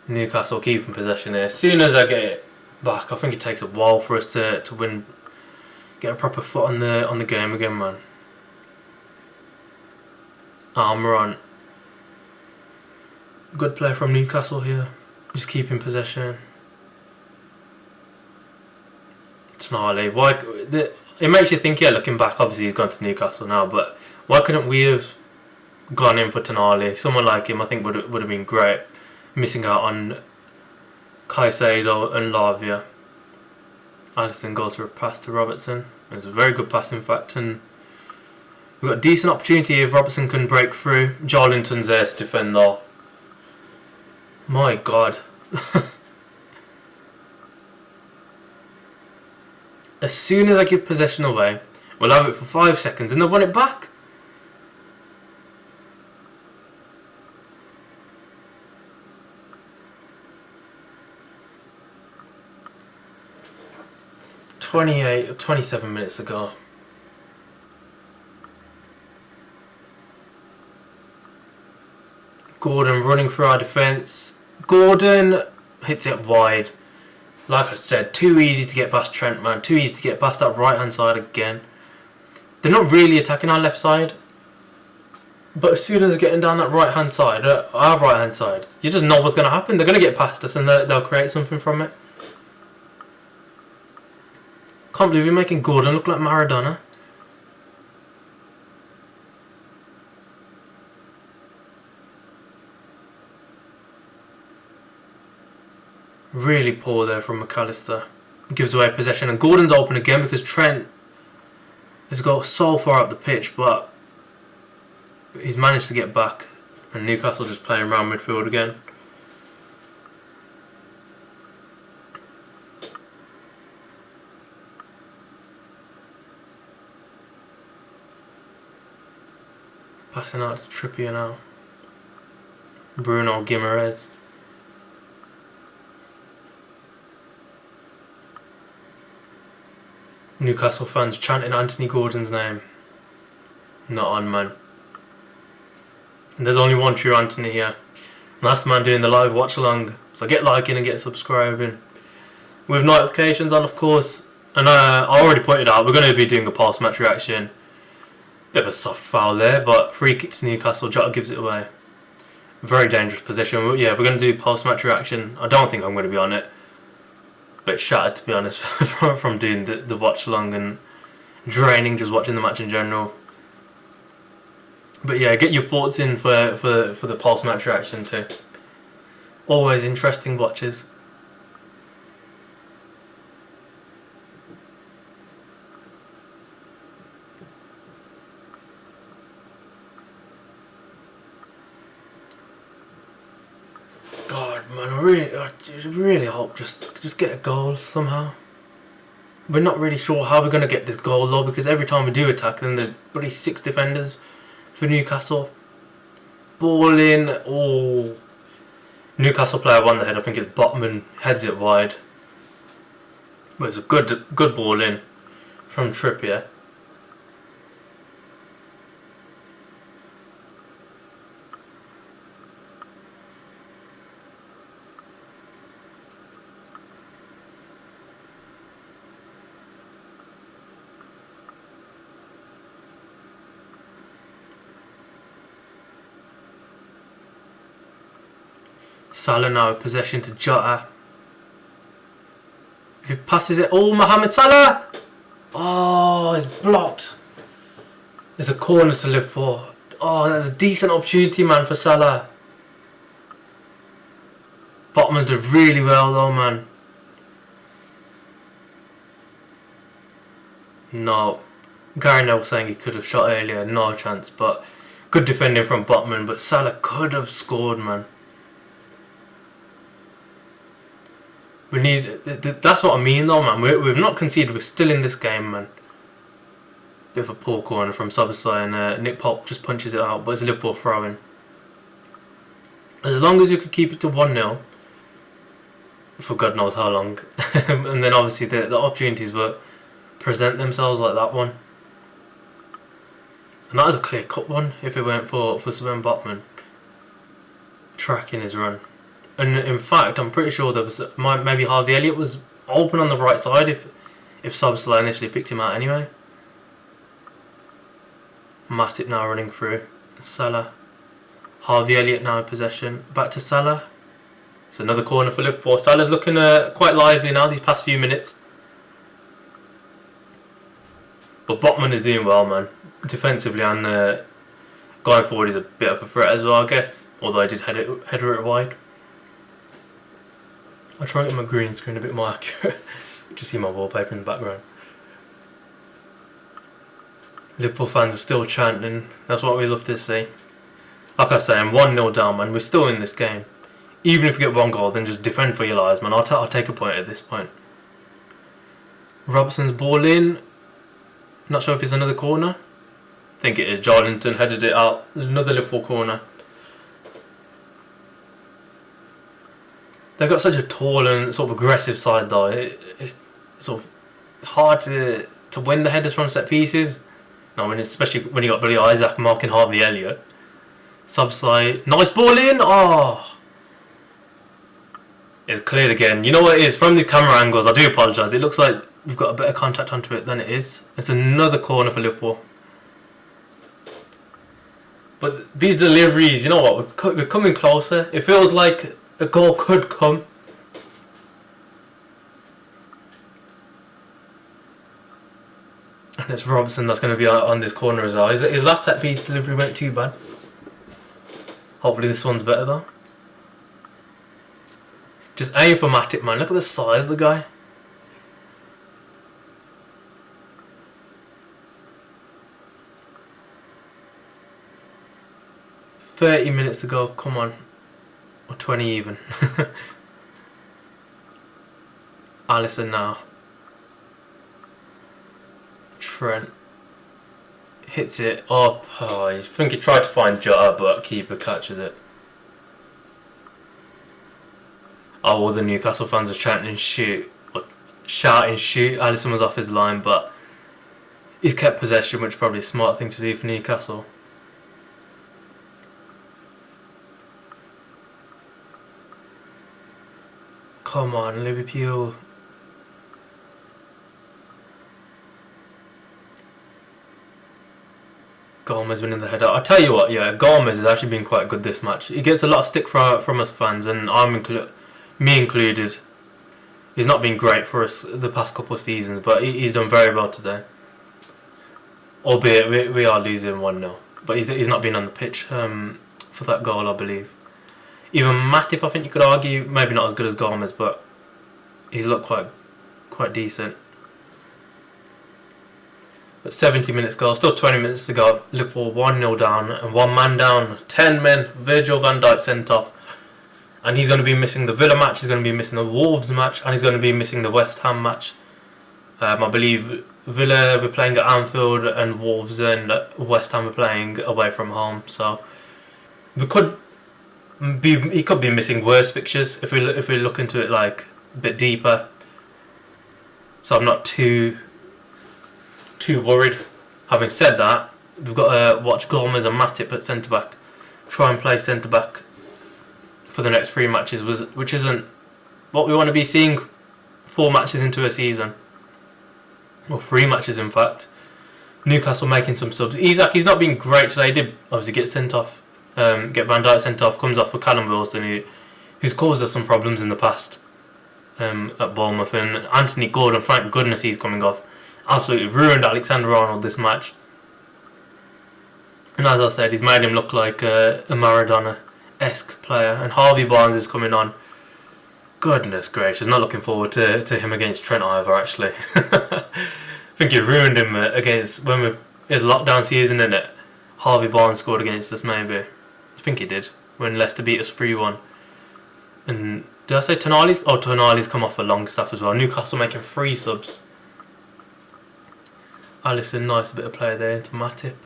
Newcastle keeping possession here. As soon as I get it back, I think it takes a while for us to win, get a proper foot on the game again, man. Armour on. Good play from Newcastle here. Just keeping possession. Tonali. It makes you think, yeah, looking back, obviously he's gone to Newcastle now, but why couldn't we have gone in for Tonali? Someone like him I think would have been great. Missing out on Caicedo and Lavia. Allister goes for a pass to Robertson. It was a very good pass in fact, and we've got a decent opportunity if Robertson can break through. Jolinton's there to defend though. My God. As soon as I give possession away, we'll have it for 5 seconds and they'll run it back. (28 or 27 minutes ago). Gordon running through our defence. Gordon hits it wide. Like I said, too easy to get past Trent, man. Too easy to get past that right hand side again. They're not really attacking our left side. But as soon as they're getting down that right hand side, our right hand side, you just know what's going to happen. They're going to get past us and they'll create something from it. Can't believe you're making Gordon look like Maradona. Really poor there from McAllister. Gives away possession and Gordon's open again because Trent has got so far up the pitch, but he's managed to get back and Newcastle just playing around midfield again. Passing out to Trippier now. Bruno Guimaraes. Newcastle fans chanting Anthony Gordon's name. Not on, man. And there's only one true Anthony here. Last man doing the live watch along. So get liking and get subscribing. With notifications on, of course. And I already pointed out, we're going to be doing a post-match reaction. Bit of a soft foul there, but free kick to Newcastle. Jota gives it away. Very dangerous position. But yeah, we're going to do post-match reaction. I don't think I'm going to be on it. Bit shattered, to be honest, from doing the watch along and draining just watching the match in general. But yeah, get your thoughts in for the post-match reaction too. Always interesting watches. God, man, I really hope just get a goal somehow. We're not really sure how we're gonna get this goal though, because every time we do attack, then there's probably 6 defenders for Newcastle. Ball in. Oh, Newcastle player won the head. I think it's Botman heads it wide. But it's a good ball in from Trippier. Salah now in possession to Jota. If he passes it, oh, Mohamed Salah! Oh, it's blocked. There's a corner to live for. Oh, that's a decent opportunity, man, for Salah. Botman did really well, though, man. No. Gary Neville saying he could have shot earlier. No chance, but good defending from Botman. But Salah could have scored, man. We need. That's what I mean, though, man. We've not conceded. We're still in this game, man. Bit of a poor corner from Szoboszlai, and Nick Pope just punches it out. But it's a Liverpool throw-in. As long as you could keep it to 1-0, for God knows how long, and then obviously the opportunities will present themselves like that one. And that was a clear-cut one if it weren't for Sven Botman tracking his run. And in fact, I'm pretty sure there was maybe Harvey Elliott was open on the right side if Szoboszlai initially picked him out anyway. Matip now running through. Salah. Harvey Elliott now in possession. Back to Salah. It's another corner for Liverpool. Salah's looking quite lively now these past few minutes. But Botman is doing well, man. Defensively and going forward is a bit of a threat as well, I guess. Although I did header it wide. I'll try and get my green screen a bit more accurate. Just see my wallpaper in the background. Liverpool fans are still chanting. That's what we love to see. Like I say, I'm 1-0 down, man. We're still in this game. Even if you get one goal, then just defend for your lives, man. I'll take a point at this point. Robertson's ball in. Not sure if it's another corner. I think it is. Jarlington headed it out. Another Liverpool corner. They've got such a tall and sort of aggressive side though. It's sort of hard to win the headers from set pieces. I mean, especially when you got Billy Isaac marking Harvey Elliott. Szoboszlai, nice ball in. Oh, it's cleared again. You know what it is? From these camera angles, I do apologise. It looks like we've got a better contact onto it than it is. It's another corner for Liverpool. But these deliveries, you know what? We're coming closer. It feels like a goal could come. And it's Robertson that's going to be on this corner as well. His last set piece delivery went too bad. Hopefully this one's better though. Just aim for Matip, man. Look at the size of the guy. "30 minutes to go, come on. Or 20 even." Allister now. Trent. hits it up. Oh, I think he tried to find Jota, but keeper catches it. Oh, all the Newcastle fans are shouting shoot. Allister was off his line, but he's kept possession, which is probably a smart thing to do for Newcastle. Come on, Liverpool. Gomez winning the header. I tell you what, yeah, Gomez has actually been quite good this match. He gets a lot of stick from us fans, and me included. He's not been great for us the past couple of seasons, but he's done very well today. Albeit we are losing 1-0, but he's not been on the pitch for that goal, I believe. Even Matip, I think you could argue, maybe not as good as Gomez, but he's looked quite decent. But 70 minutes goal, still 20 minutes to go. Liverpool 1-0 down and 1 man down. 10 men. Virgil van Dijk sent off. And he's going to be missing the Villa match, he's going to be missing the Wolves match, and he's going to be missing the West Ham match. I believe Villa were playing at Anfield and Wolves and West Ham were playing away from home. So he could be missing worse fixtures if we look into it like a bit deeper. So I'm not too worried. Having said that, we've got to watch Gomez and Matip at centre back. Try and play centre back for the next 3 matches, which isn't what we want to be seeing 4 matches into a season. Or 3 matches in fact. Newcastle making some subs. Isak, he's not been great today. He did obviously get sent off. Get Van Dijk sent off. Comes off for Callum Wilson, who's caused us some problems in the past at Bournemouth. And Anthony Gordon, thank goodness he's coming off. Absolutely ruined Alexander-Arnold this match. And as I said, he's made him look like a Maradona-esque player. And Harvey Barnes is coming on. Goodness gracious, not looking forward to him against Trent either, actually. I think he ruined him against his lockdown season, isn't it? Harvey Barnes scored against us, maybe. I think he did, when Leicester beat us 3-1. And did I say Tonali's? Oh, Tonali's come off for Longstaff as well. Newcastle making 3 subs. Allister, nice bit of play there into Matip.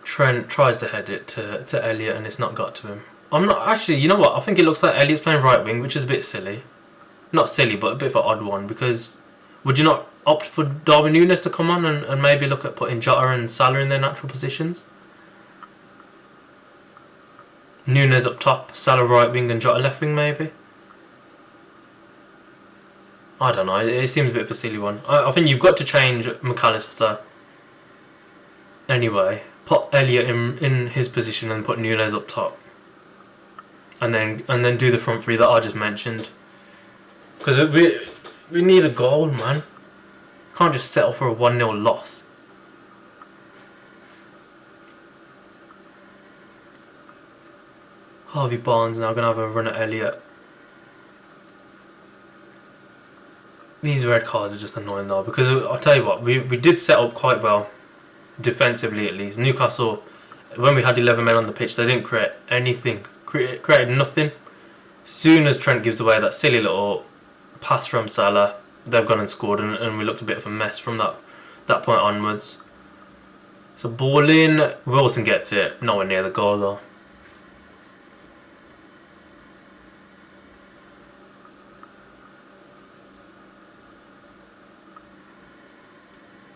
Trent tries to head it to Elliott and it's not got to him. I'm not actually, you know what? I think it looks like Elliott's playing right wing, which is a bit silly. Not silly, but a bit of an odd one, because would you not opt for Darwin Núñez to come on and maybe look at putting Jota and Salah in their natural positions? Núñez up top, Salah right wing and Jota left wing maybe? I don't know, it seems a bit of a silly one. I think you've got to change McAllister anyway. Put Elliott in his position and put Núñez up top. And then do the front 3 that I just mentioned. Because we need a goal, man. Can't just settle for a 1-0 loss. Harvey Barnes now going to have a run at Elliott. These red cards are just annoying though, because I'll tell you what, we did set up quite well, defensively at least. Newcastle, when we had 11 men on the pitch, they didn't create anything. Created nothing. Soon as Trent gives away that silly little pass from Salah, they've gone and scored, and we looked a bit of a mess from that point onwards. So ball in, Wilson gets it, nowhere near the goal though.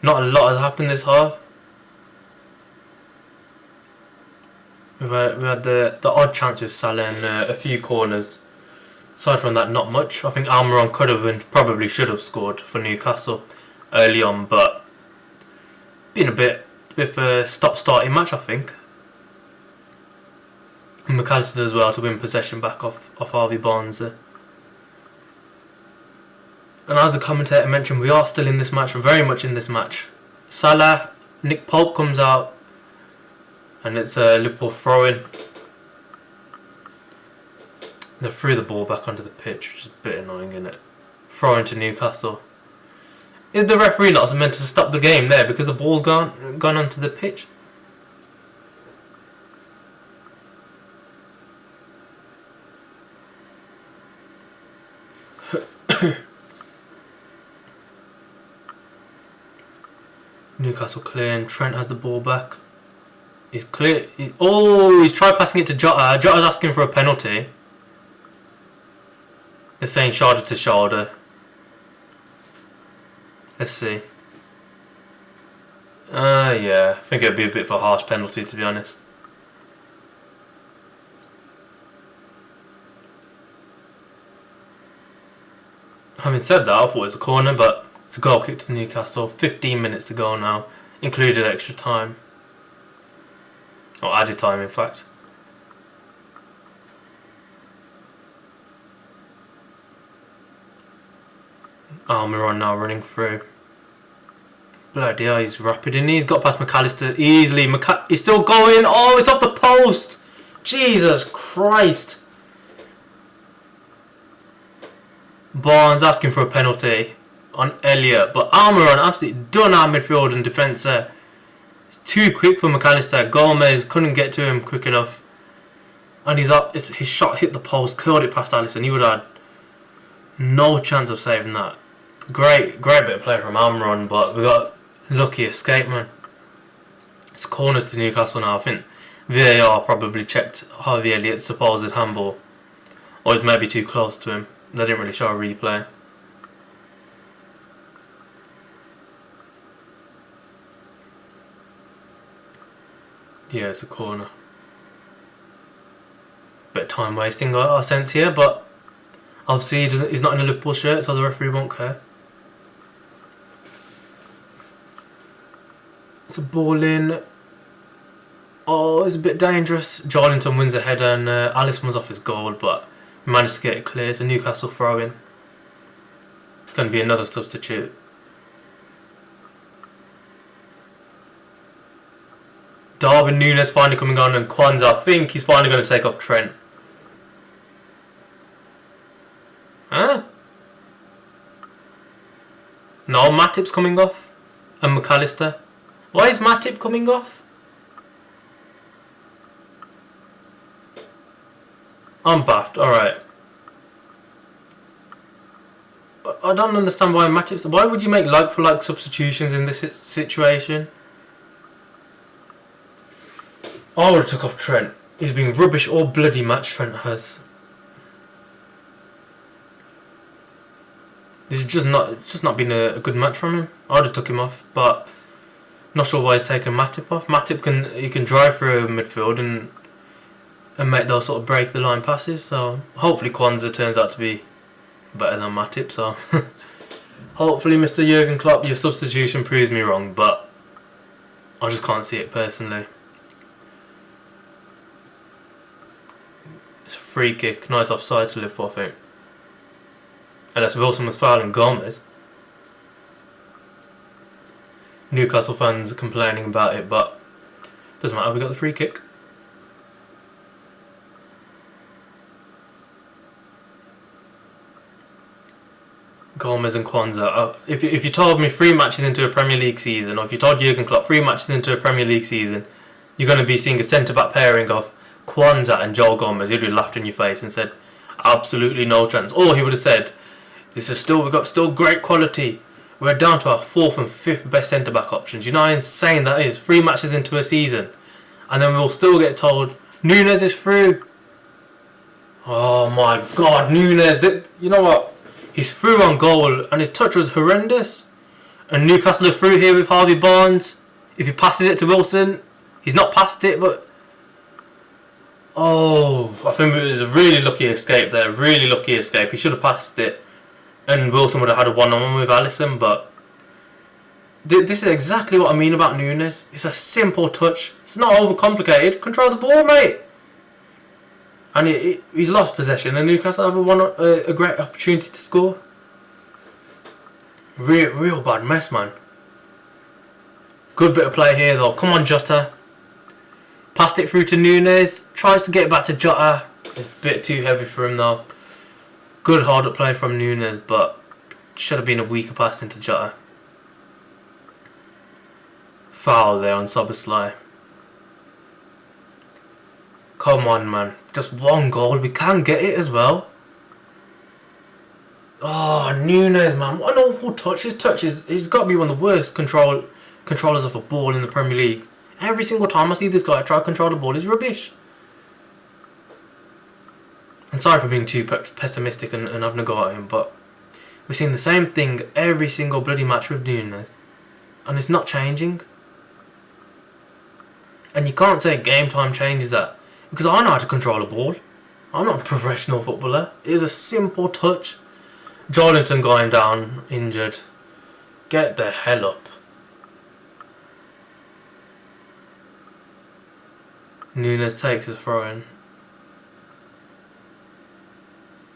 Not a lot has happened this half. We had the odd chance with Salah and a few corners. Aside from that, not much. I think Almiron could have and probably should have scored for Newcastle early on, but been a bit of a stop-starting match, I think. And McAllister as well to win possession back off Harvey Barnes. And as the commentator mentioned, we are still in this match, very much in this match. Salah, Nick Pope comes out, and it's a Liverpool throw-in. They threw the ball back onto the pitch, which is a bit annoying, isn't it? Throw into Newcastle. Is the referee not meant to stop the game there because the ball's gone onto the pitch? Newcastle clear and Trent has the ball back. He's clear. He's tried passing it to Jota. Jota's asking for a penalty. They're saying shoulder to shoulder. Let's see. Yeah, I think it'd be a bit of a harsh penalty, to be honest. Having said that, I thought it was a corner, but it's a goal kick to Newcastle. 15 minutes to go now, included extra time. Or added time, in fact. Almiron now running through. Bloody hell, he's rapid in. He's got past McAllister easily. He's still going. Oh, it's off the post. Jesus Christ. Barnes asking for a penalty on Elliott, but Almiron absolutely done our midfield and defence there. It's too quick for McAllister. Gomez couldn't get to him quick enough, and his shot hit the post, curled it past Allister, and he would have had no chance of saving that. Great bit of play from Almiron, but we got lucky escape, man. It's corner to Newcastle now. I think VAR probably checked Harvey Elliott's supposed handball, or he's maybe too close to him. They didn't really show a replay. Yeah, it's a corner. Bit of time wasting, I sense here, but obviously he's not in a Liverpool shirt, so the referee won't care. It's a ball in. Oh, it's a bit dangerous. Jolinton wins a header, and Allison was off his goal, but managed to get it clear. It's a Newcastle throw in. It's going to be another substitute. Darwin Núñez finally coming on, and Kwanzaa, I think he's finally going to take off Trent. Huh? No, Matip's coming off. And McAllister. Why is Matip coming off? I'm baffed, alright. I don't understand why Matip's... Why would you make like-for-like substitutions in this situation? I would have took off Trent. He's been rubbish all bloody match, Trent has. This is just not been a good match from him. I would have took him off, but not sure why he's taken Matip off. Matip can drive through midfield and make those sort of break the line passes. So hopefully Kwanzaa turns out to be better than Matip. So hopefully, Mr. Jurgen Klopp, your substitution proves me wrong, but I just can't see it personally. It's a free kick. Nice offside to Liverpool, I think. Unless Wilson was fouling Gomez. Newcastle fans are complaining about it, but doesn't matter, we got the free kick. Gomez and Kwanzaa. If you told me 3 matches into a Premier League season, or if you told Jurgen Klopp 3 matches into a Premier League season, you're going to be seeing a centre-back pairing of Kwanzaa and Joel Gomez, he'd have laughed in your face and said, absolutely no chance. Or he would have said, we've got still great quality. We're down to our 4th and 5th best centre-back options. You know how insane that is? 3 matches into a season. And then we'll still get told, Núñez is through. Oh my God, Núñez. You know what? He's through on goal and his touch was horrendous. And Newcastle are through here with Harvey Barnes. If he passes it to Wilson, he's not passed it, but... Oh, I think it was a really lucky escape there. Really lucky escape. He should have passed it. And Wilson would have had a one-on-one with Allison, but this is exactly what I mean about Núñez. It's a simple touch. It's not overcomplicated. Control the ball, mate. And he's lost possession, and Newcastle have a great opportunity to score. Real bad mess, man. Good bit of play here, though. Come on, Jota. Passed it through to Núñez. Tries to get it back to Jota. It's a bit too heavy for him, though. Good hard-up play from Núñez, but should have been a weaker pass into Jota. Foul there on Szoboszlai. Come on, man. Just one goal. We can get it as well. Oh, Núñez, man. What an awful touch. His touch he's got to be one of the worst control controllers of a ball in the Premier League. Every single time I see this guy try to control the ball, is rubbish. And sorry for being too pessimistic and having a go at him, but we're seeing the same thing every single bloody match with Nunes. And it's not changing. And you can't say game time changes that. Because I know how to control a ball. I'm not a professional footballer. It is a simple touch. Jolinton going down, injured. Get the hell up. Nunes takes a throw in.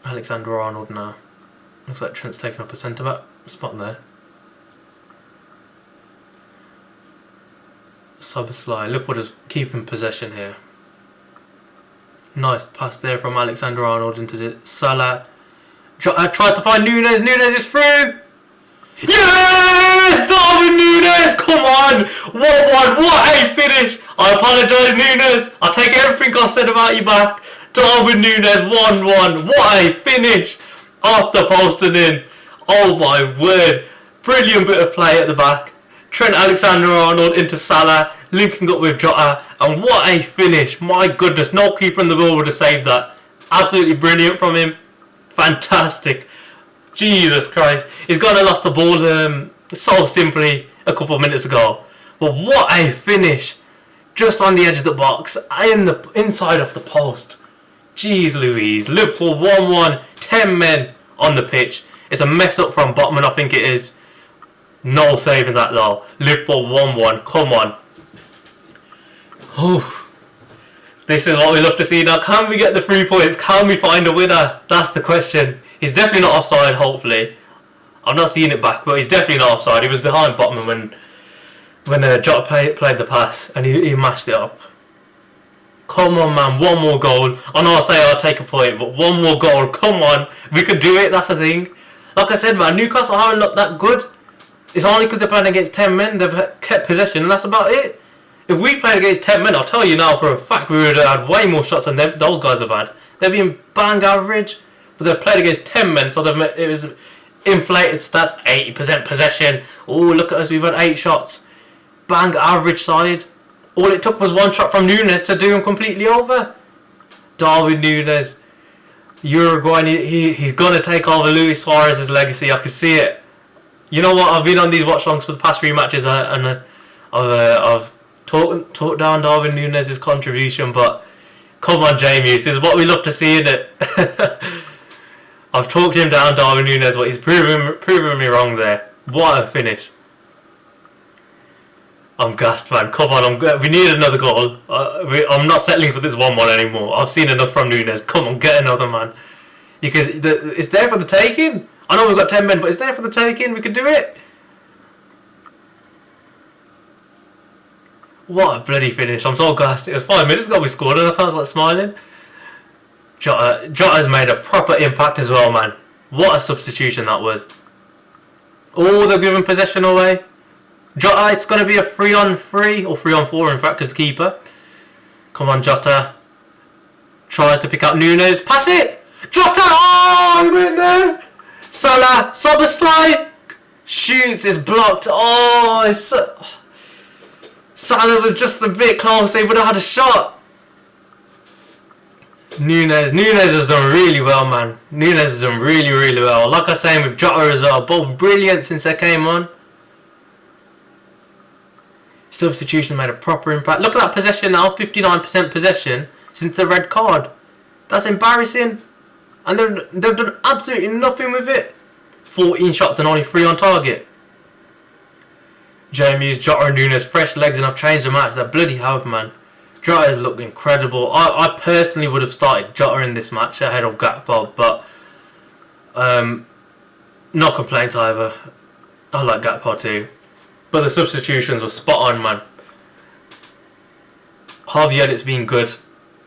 Alexander-Arnold now. Looks like Trent's taking up a centre-back spot there. Szoboszlai. Liverpool just keeping possession here. Nice pass there from Alexander-Arnold into the Salah. Tries to find Nunes. Nunes is through. Yes! Darwin Nunes! Come on! What a finish! I apologise, Nunes. I'll take everything I said about you back. Darwin Nunes 1-1. What a finish! Off the post and in. Oh my word. Brilliant bit of play at the back. Trent Alexander-Arnold into Salah, linking up with Jota, and what a finish. My goodness, no keeper in the world would have saved that. Absolutely brilliant from him. Fantastic. Jesus Christ. He's gone and lost the ball so simply a couple of minutes ago. But what a finish. Just on the edge of the box, in the inside of the post. Jeez Louise. Liverpool 1-1, 10 men on the pitch. It's a mess up from Botman, I think it is. No saving that though. Liverpool 1-1. Come on. This is what we love to see now. Can we get the 3 points? Can we find a winner? That's the question. He's definitely not offside, hopefully. I've not seen it back, but he's definitely not offside. He was behind Botman when Jota played the pass and he mashed it up. Come on, man. One more goal. I know I say I'll take a point, but one more goal. Come on. We can do it. That's the thing. Like I said, man, Newcastle haven't looked that good. It's only because they're playing against 10 men. They've kept possession, and that's about it. If we played against 10 men, I'll tell you now for a fact we would have had way more shots than those guys have had. They've been bang average, but they've played against 10 men, so it was inflated stats, 80% possession. Oh, look at us, we've had 8 shots. Bang average side. All it took was one shot from Nunes to do him completely over. Darwin Nunes, Uruguay, he's going to take over Luis Suarez's legacy. I can see it. You know what? I've been on these watch-alongs for the past 3 matches and I've talked down Darwin Nunes' contribution, but come on, Jamie, this is what we love to see, isn't it? I've talked him down, Darwin Nunes, but he's proven me wrong there. What a finish. I'm gassed, man. Come on, we need another goal. I'm not settling for this 1-1 anymore. I've seen enough from Nunes. Come on, get another, man. It's there for the taking. I know we've got 10 men, but it's there for the taking. We can do it. What a bloody finish. I'm so gassed. It was 5 minutes ago we scored and I felt like smiling. Jota's made a proper impact as well, man. What a substitution that was. Oh, they're giving possession away. Jota, it's going to be a 3-on-3 or 3-on-4 in fact, because keeper. Come on, Jota. Tries to pick up Nunes. Pass it! Jota! Oh, he went there! Salah, Szoboszlai shoots, is blocked. Oh, Salah was just a bit close. He would have had a shot. Nunes has done really well, man. Nunes has done really, really well. Like I was saying with Jota as well, both brilliant since they came on. Substitution made a proper impact. Look at that possession now, 59% possession since the red card. That's embarrassing. And they've done absolutely nothing with it. 14 shots and only 3 on target. Jamie's Jota and Nunes, fresh legs, and I've changed the match. They bloody have, man. Jota has looked incredible. I personally would have started Jota in this match ahead of Gakpo, but no complaints either. I like Gakpo too. But the substitutions were spot on, man. Harvey Elliott's been good,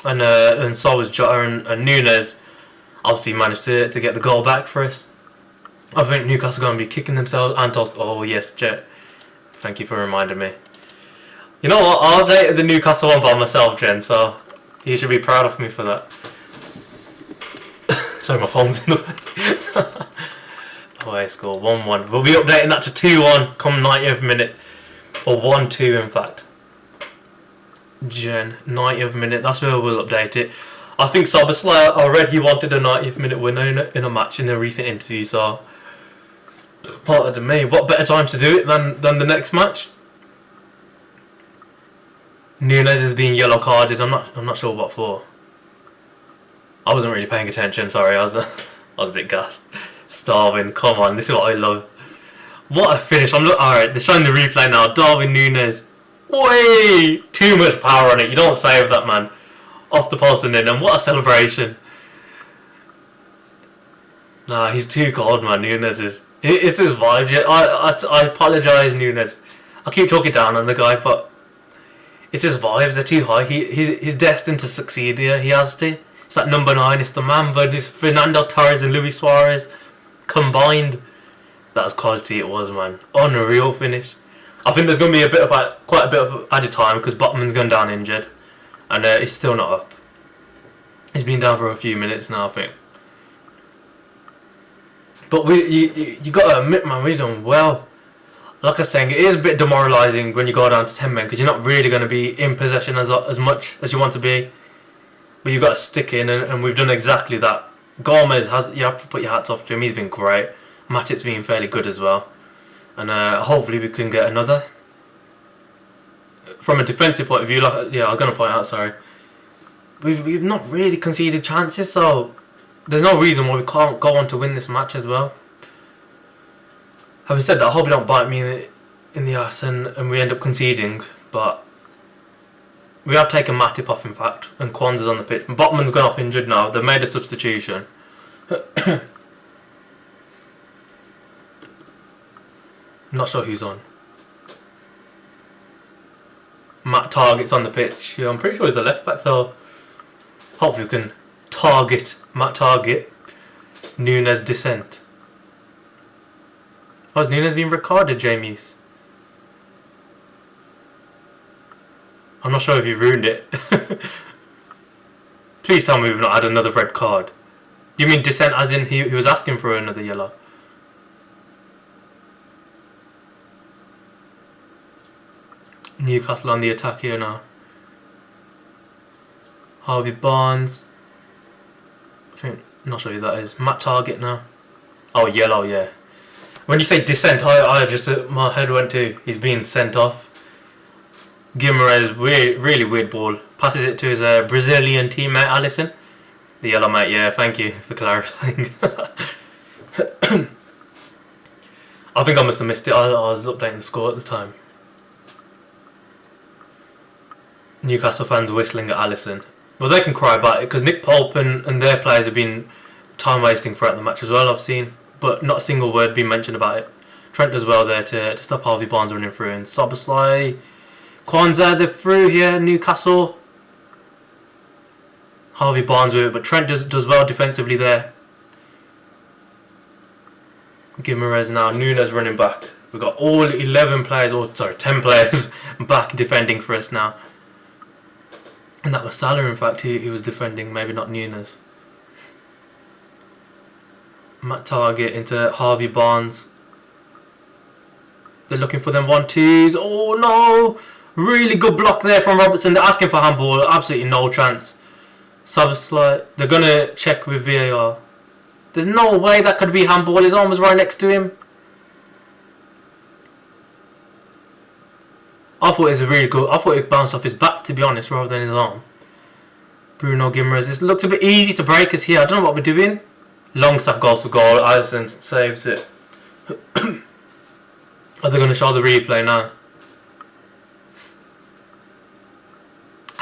and so was Jota and Nunes. Obviously managed to get the goal back for us. I think Newcastle are going to be kicking themselves. Antos, oh yes, Jet. Thank you for reminding me. You know what? I updated the Newcastle one by myself, Jen, so you should be proud of me for that. Sorry, my phone's in the way. Away score 1-1. We'll be updating that to 2-1 come 90th minute. Or 1-2 in fact. Gen, 90th minute, that's where we'll update it. I think Szoboszlai already he wanted a 90th minute winner in a match in a recent interview, so pardon me, what better time to do it than the next match? Núñez is being yellow carded. I'm not sure what for. I wasn't really paying attention, sorry, I was a bit gassed. Starving, come on, this is what I love. What a finish. Alright, they're showing the replay now. Darwin Núñez. Way too much power on it. You don't save that, man. Off the post and in, and what a celebration. Nah, he's too cold, man. Núñez is. It's his vibes. Yeah, I apologise, Núñez. I keep talking down on the guy, but it's his vibes. They're too high. He's destined to succeed here. He has to. It's that number 9. It's the Mamba. It's Fernando Torres and Luis Suarez combined. That was quality. It was, man. Unreal finish. I think there's going to be quite a bit of added time because Botman's gone down injured, and he's still not up. He's been down for a few minutes now, I think. But you got to admit, man, we've done well. Like I was saying, it is a bit demoralising when you go down to 10 men because you're not really going to be in possession as much as you want to be. But you've got to stick in, and we've done exactly that. Gomez you have to put your hats off to him. He's been great. Matip's been fairly good as well. And hopefully we can get another. From a defensive point of view, I was going to point out, sorry. We've not really conceded chances, so there's no reason why we can't go on to win this match as well. Having said that, I hope you don't bite me in the ass and we end up conceding, but we have taken Matip off, in fact, and Kwanzaa's on the pitch. Botman's gone off injured now. They've made a substitution. Not sure who's on. Matt Target's on the pitch. Yeah, I'm pretty sure he's the left back, so hopefully we can target Matt Target. Núñez descent. Oh, has Núñez been recorded, Jamies? I'm not sure if you've ruined it. Please tell me we've not had another red card. You mean descent as in he was asking for another yellow? Newcastle on the attack here now. Harvey Barnes. Not sure who that is. Matt Target now. Oh, yellow, yeah. When you say descent, I just my head went to he's being sent off. Guimaraes, really weird ball. Passes it to his Brazilian teammate Allister. The yellow mate, yeah. Thank you for clarifying. I think I must have missed it. I was updating the score at the time. Newcastle fans whistling at Allister. Well, they can cry about it because Nick Pope and their players have been time wasting throughout the match as well, I've seen. But not a single word being mentioned about it. Trent as well there to stop Harvey Barnes running through. And Szoboszlai, Kwanzaa, they're through here. Newcastle. Harvey Barnes with it, but Trent does well defensively there. Guimaraes now. Núñez running back. We've got all 11 players, 10 players back defending for us now. And that was Salah, in fact, he was defending, maybe not Núñez. Matt Target into Harvey Barnes. They're looking for them 1-2s. Oh no! Really good block there from Robertson. They're asking for handball. Absolutely no chance. Szoboszlai. They're going to check with VAR. There's no way that could be handball. His arm was right next to him. I thought it was really good. I thought it bounced off his back, to be honest, rather than his arm. Bruno Guimaraes. This looks a bit easy to break us here. I don't know what we're doing. Longstaff goes for goal. Allister saves it. Are they going to show the replay now?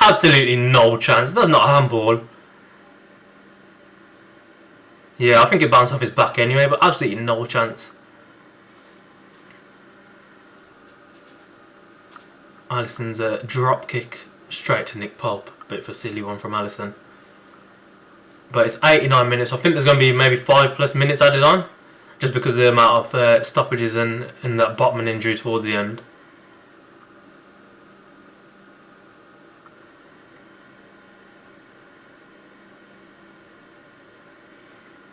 Absolutely no chance. That's not a handball. Yeah, I think it bounced off his back anyway, but absolutely no chance. Alisson's drop kick straight to Nick Pope. Bit of a silly one from Allister. But it's 89 minutes. I think there's going to be maybe 5+ minutes added on. Just because of the amount of stoppages and that Botman injury towards the end.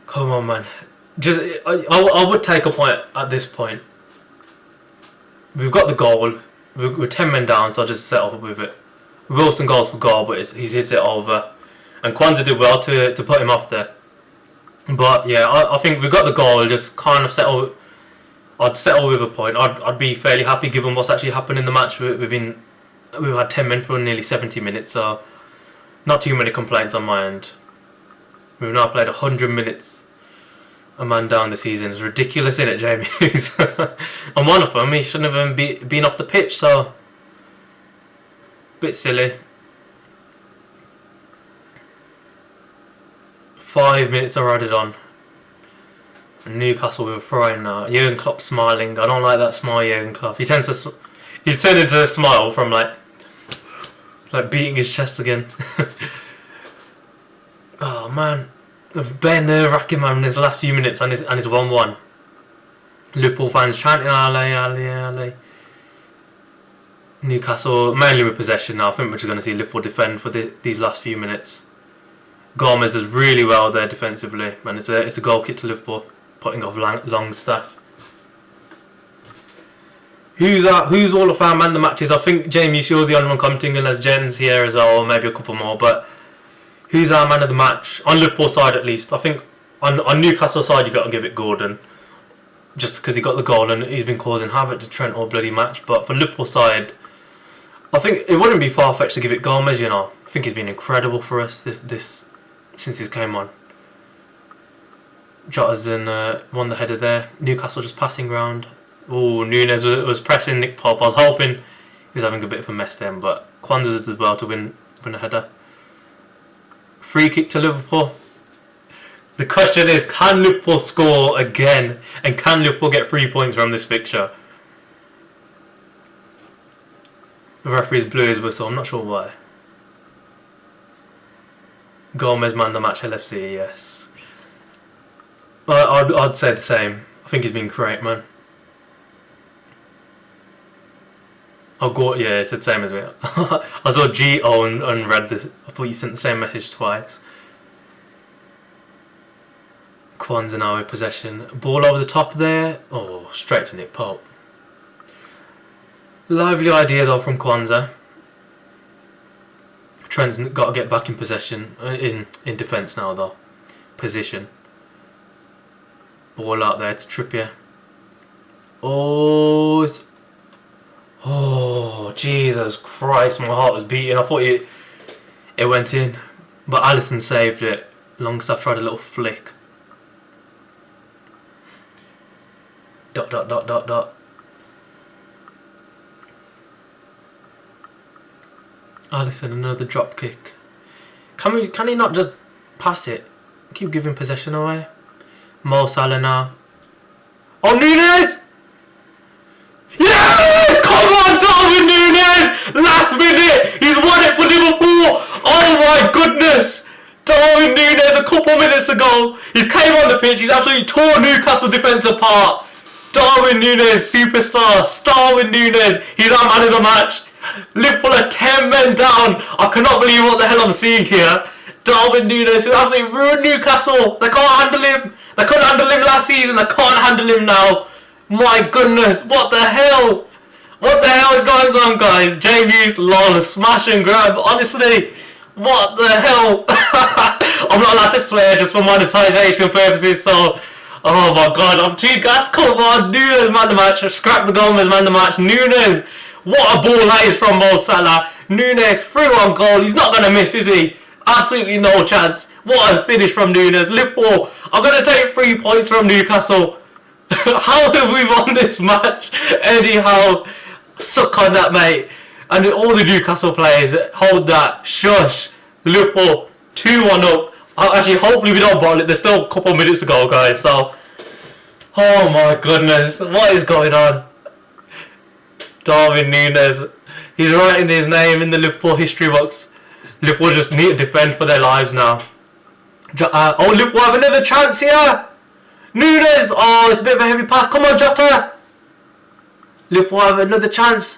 Come on, man. I would take a point at this point. We've got the goal. we're 10 men down, so I just set off with it. Wilson goes for goal, but he's hit it over. And Kwanzaa did well to put him off there. But yeah, I think we got the goal, just kind of settle. I'd settle with a point. I'd be fairly happy given what's actually happened in the match. We've had 10 men for nearly 70 minutes, so not too many complaints on my end. We've now played 100 minutes. A man down this season. It's ridiculous, isn't it, Jamie Hughes? And one of them, he shouldn't have even been off the pitch, so bit silly. 5 minutes are added on. Newcastle with a throw-in now. Jurgen Klopp smiling. I don't like that smile, Jurgen Klopp. He's turned into a smile from like beating his chest again. Oh man. Bare nerve-wracking, man, in his last few minutes and his 1-1. Liverpool fans chanting Ale, Ale, Ale. Newcastle mainly with possession now. I think we're just going to see Liverpool defend for these last few minutes. Gomez does really well there defensively, and it's a goal kick to Liverpool, putting off Longstaff. Who's all of our man the matches? I think Jamie, you're the only one commenting, and there's Jens here as well, maybe a couple more, but who's our man of the match? On Liverpool side at least. I think on Newcastle side you got to give it Gordon. Just because he got the goal and he's been causing havoc to Trent all bloody match. But for Liverpool side, I think it wouldn't be far-fetched to give it Gomez, you know. I think he's been incredible for us this since he came on. Jota's won the header there. Newcastle just passing round. Oh, Nunes was pressing Nick Pope. I was hoping he was having a bit of a mess then, but Kwanzaa did well to win a header. Free kick to Liverpool. The question is, can Liverpool score again? And can Liverpool get 3 points from this fixture? The referee's blew his whistle, I'm not sure why. Gomez man the match, LFC, yes. I'd say the same. I think he's been great, man. Oh, yeah, it's the same as me. I saw G-O and read this. I thought you sent the same message twice. Kwanzaa now with possession. Ball over the top there. Oh, straight to Nick Pope. Lively idea though from Kwanzaa. Trent's got to get back in possession, in defence now though. Position. Ball out there to Trippier. Oh, Jesus Christ, my heart was beating. I thought it went in. But Alisson saved it. Longstaff tried a little flick. Dot. Alisson, another drop kick. Can he not just pass it? Keep giving possession away. Mo Salah now. Oh, Nunes! Yes! Come on, Darwin Nunes! Last minute! He's won it for Liverpool! Oh my goodness! Darwin Nunes, a couple minutes ago, he's came on the pitch, he's absolutely tore Newcastle defence apart. Darwin Nunes, superstar. Darwin Nunes, he's our man of the match. Liverpool are 10 men down. I cannot believe what the hell I'm seeing here. Darwin Nunes has absolutely ruined Newcastle. They can't handle him. They couldn't handle him last season. They can't handle him now. My goodness, what the hell? What the hell is going on, guys? Jamie's lol, smash and grab. Honestly, what the hell? I'm not allowed to swear just for monetization purposes, so... Oh my god, I'm too gassed. Come on, Nunes man the match. Scrap the Gomez man the match. Nunes, what a ball that is from Mo Salah. Nunes, 3-1 goal. He's not going to miss, is he? Absolutely no chance. What a finish from Nunes. Liverpool, I'm going to take 3 points from Newcastle. How have we won this match? Anyhow, suck on that, mate. And all the Newcastle players, hold that. Shush. Liverpool, 2-1 up. Actually, hopefully we don't bottle it. There's still a couple of minutes to go, guys. So, oh my goodness, what is going on? Darwin Nunes, he's writing his name in the Liverpool history books. Liverpool just need to defend for their lives now. Oh, Liverpool have another chance here. Nunes, oh, it's a bit of a heavy pass. Come on, Jota. Liverpool have another chance.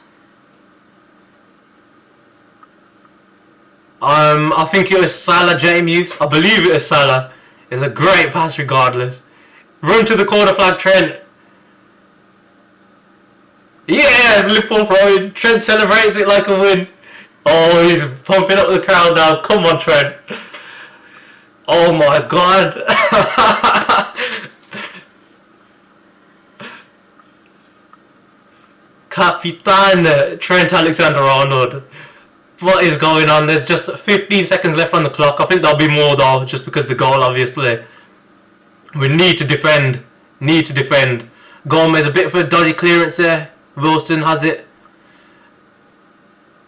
I think it was Salah, James. I believe it was Salah. It's a great pass regardless. Run to the corner flag, Trent. Yeah, Yes, Liverpool throwing. Trent celebrates it like a win. Oh, he's pumping up the crowd now. Come on, Trent. Oh my God. Capitan Trent Alexander-Arnold. What is going on? There's just 15 seconds left on the clock. I think there'll be more though, just because the goal, obviously. We need to defend. Need to defend. Gomez, a bit of a dodgy clearance there. Wilson has it.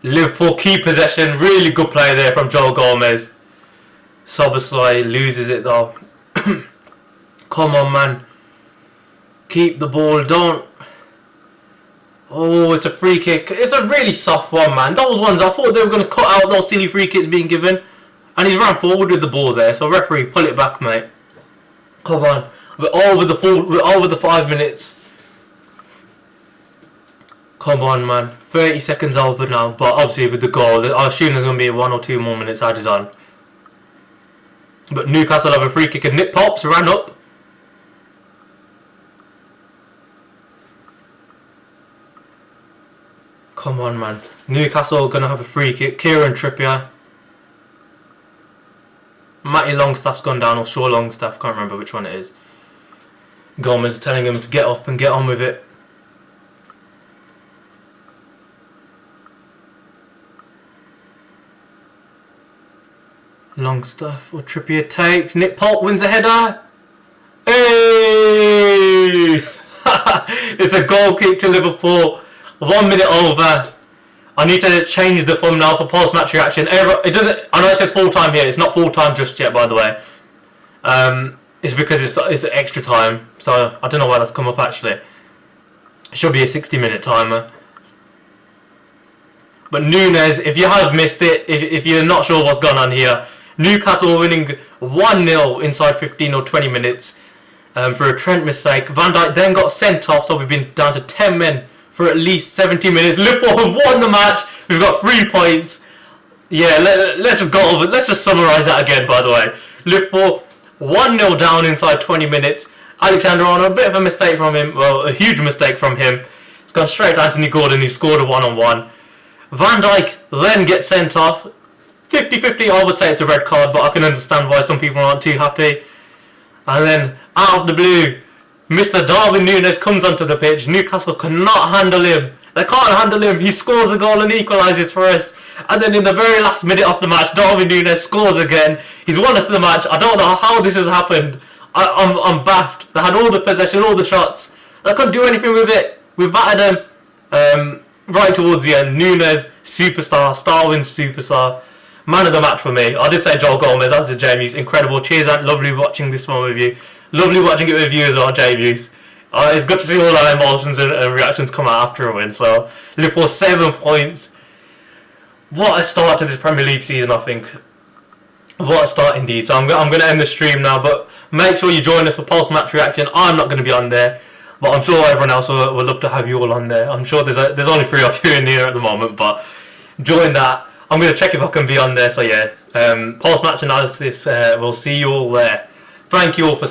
Liverpool keep possession. Really good play there from Joe Gomez. Szoboszlai loses it though. Come on, man. Keep the ball. Don't. Oh, it's a free kick. It's a really soft one, man. Those ones, I thought they were going to cut out those silly free kicks being given. And he's ran forward with the ball there. So referee, pull it back, mate. Come on. We're over the 5 minutes. Come on, man. 30 seconds over now. But obviously with the goal, I assume there's going to be 1 or 2 more minutes added on. But Newcastle have a free kick and Nick Pops ran up. Come on, man. Newcastle going to have a free kick. Kieran Trippier. Matty Longstaff's gone down, or Shaw Longstaff, can't remember which one it is. Gomez telling him to get up and get on with it. Longstaff or Trippier takes. Nick Pope wins a header. Hey! It's a goal kick to Liverpool. 1 minute over. I need to change the thumbnail for post-match reaction. It doesn't. I know it says full time here. It's not full time just yet, by the way. It's because it's extra time. So I don't know why that's come up actually. It should be a 60-minute timer. But Nunes, if you have missed it, if you're not sure what's going on here, Newcastle winning 1-0 inside 15 or 20 minutes for a Trent mistake. Van Dijk then got sent off, so we've been down to 10 men for at least 70 minutes. Liverpool have won the match. We've got 3 points. Yeah, let's just go over. Let's just summarise that again, by the way. Liverpool 1-0 down inside 20 minutes. Alexander-Arnold, a bit of a mistake from him. Well, a huge mistake from him. It's gone straight to Anthony Gordon, who scored a one-on-one. Van Dijk then gets sent off. 50-50, I would say it's a red card, but I can understand why some people aren't too happy. And then, out of the blue, Mr. Darwin Núñez comes onto the pitch. Newcastle cannot handle him. They can't handle him. He scores a goal and equalises for us. And then in the very last minute of the match, Darwin Núñez scores again. He's won us the match. I don't know how this has happened. I'm baffed. They had all the possession, all the shots. They couldn't do anything with it. We battered them right towards the end. Núñez, superstar. Starwin, superstar. Man of the match for me. I did say Joel Gomez, as did Jamie's. Incredible. Cheers, and lovely watching this one with you. Lovely watching it with you as well, Jamie's. It's good to see all our emotions and reactions come out after a win. So, Liverpool 7 points. What a start to this Premier League season, I think. What a start indeed. So I'm going to end the stream now, but make sure you join us for post-match reaction. I'm not going to be on there, but I'm sure everyone else will love to have you all on there. I'm sure there's only 3 of you in here at the moment, but join that. I'm going to check if I can be on there. So yeah, post-match analysis. We'll see you all there. Thank you all for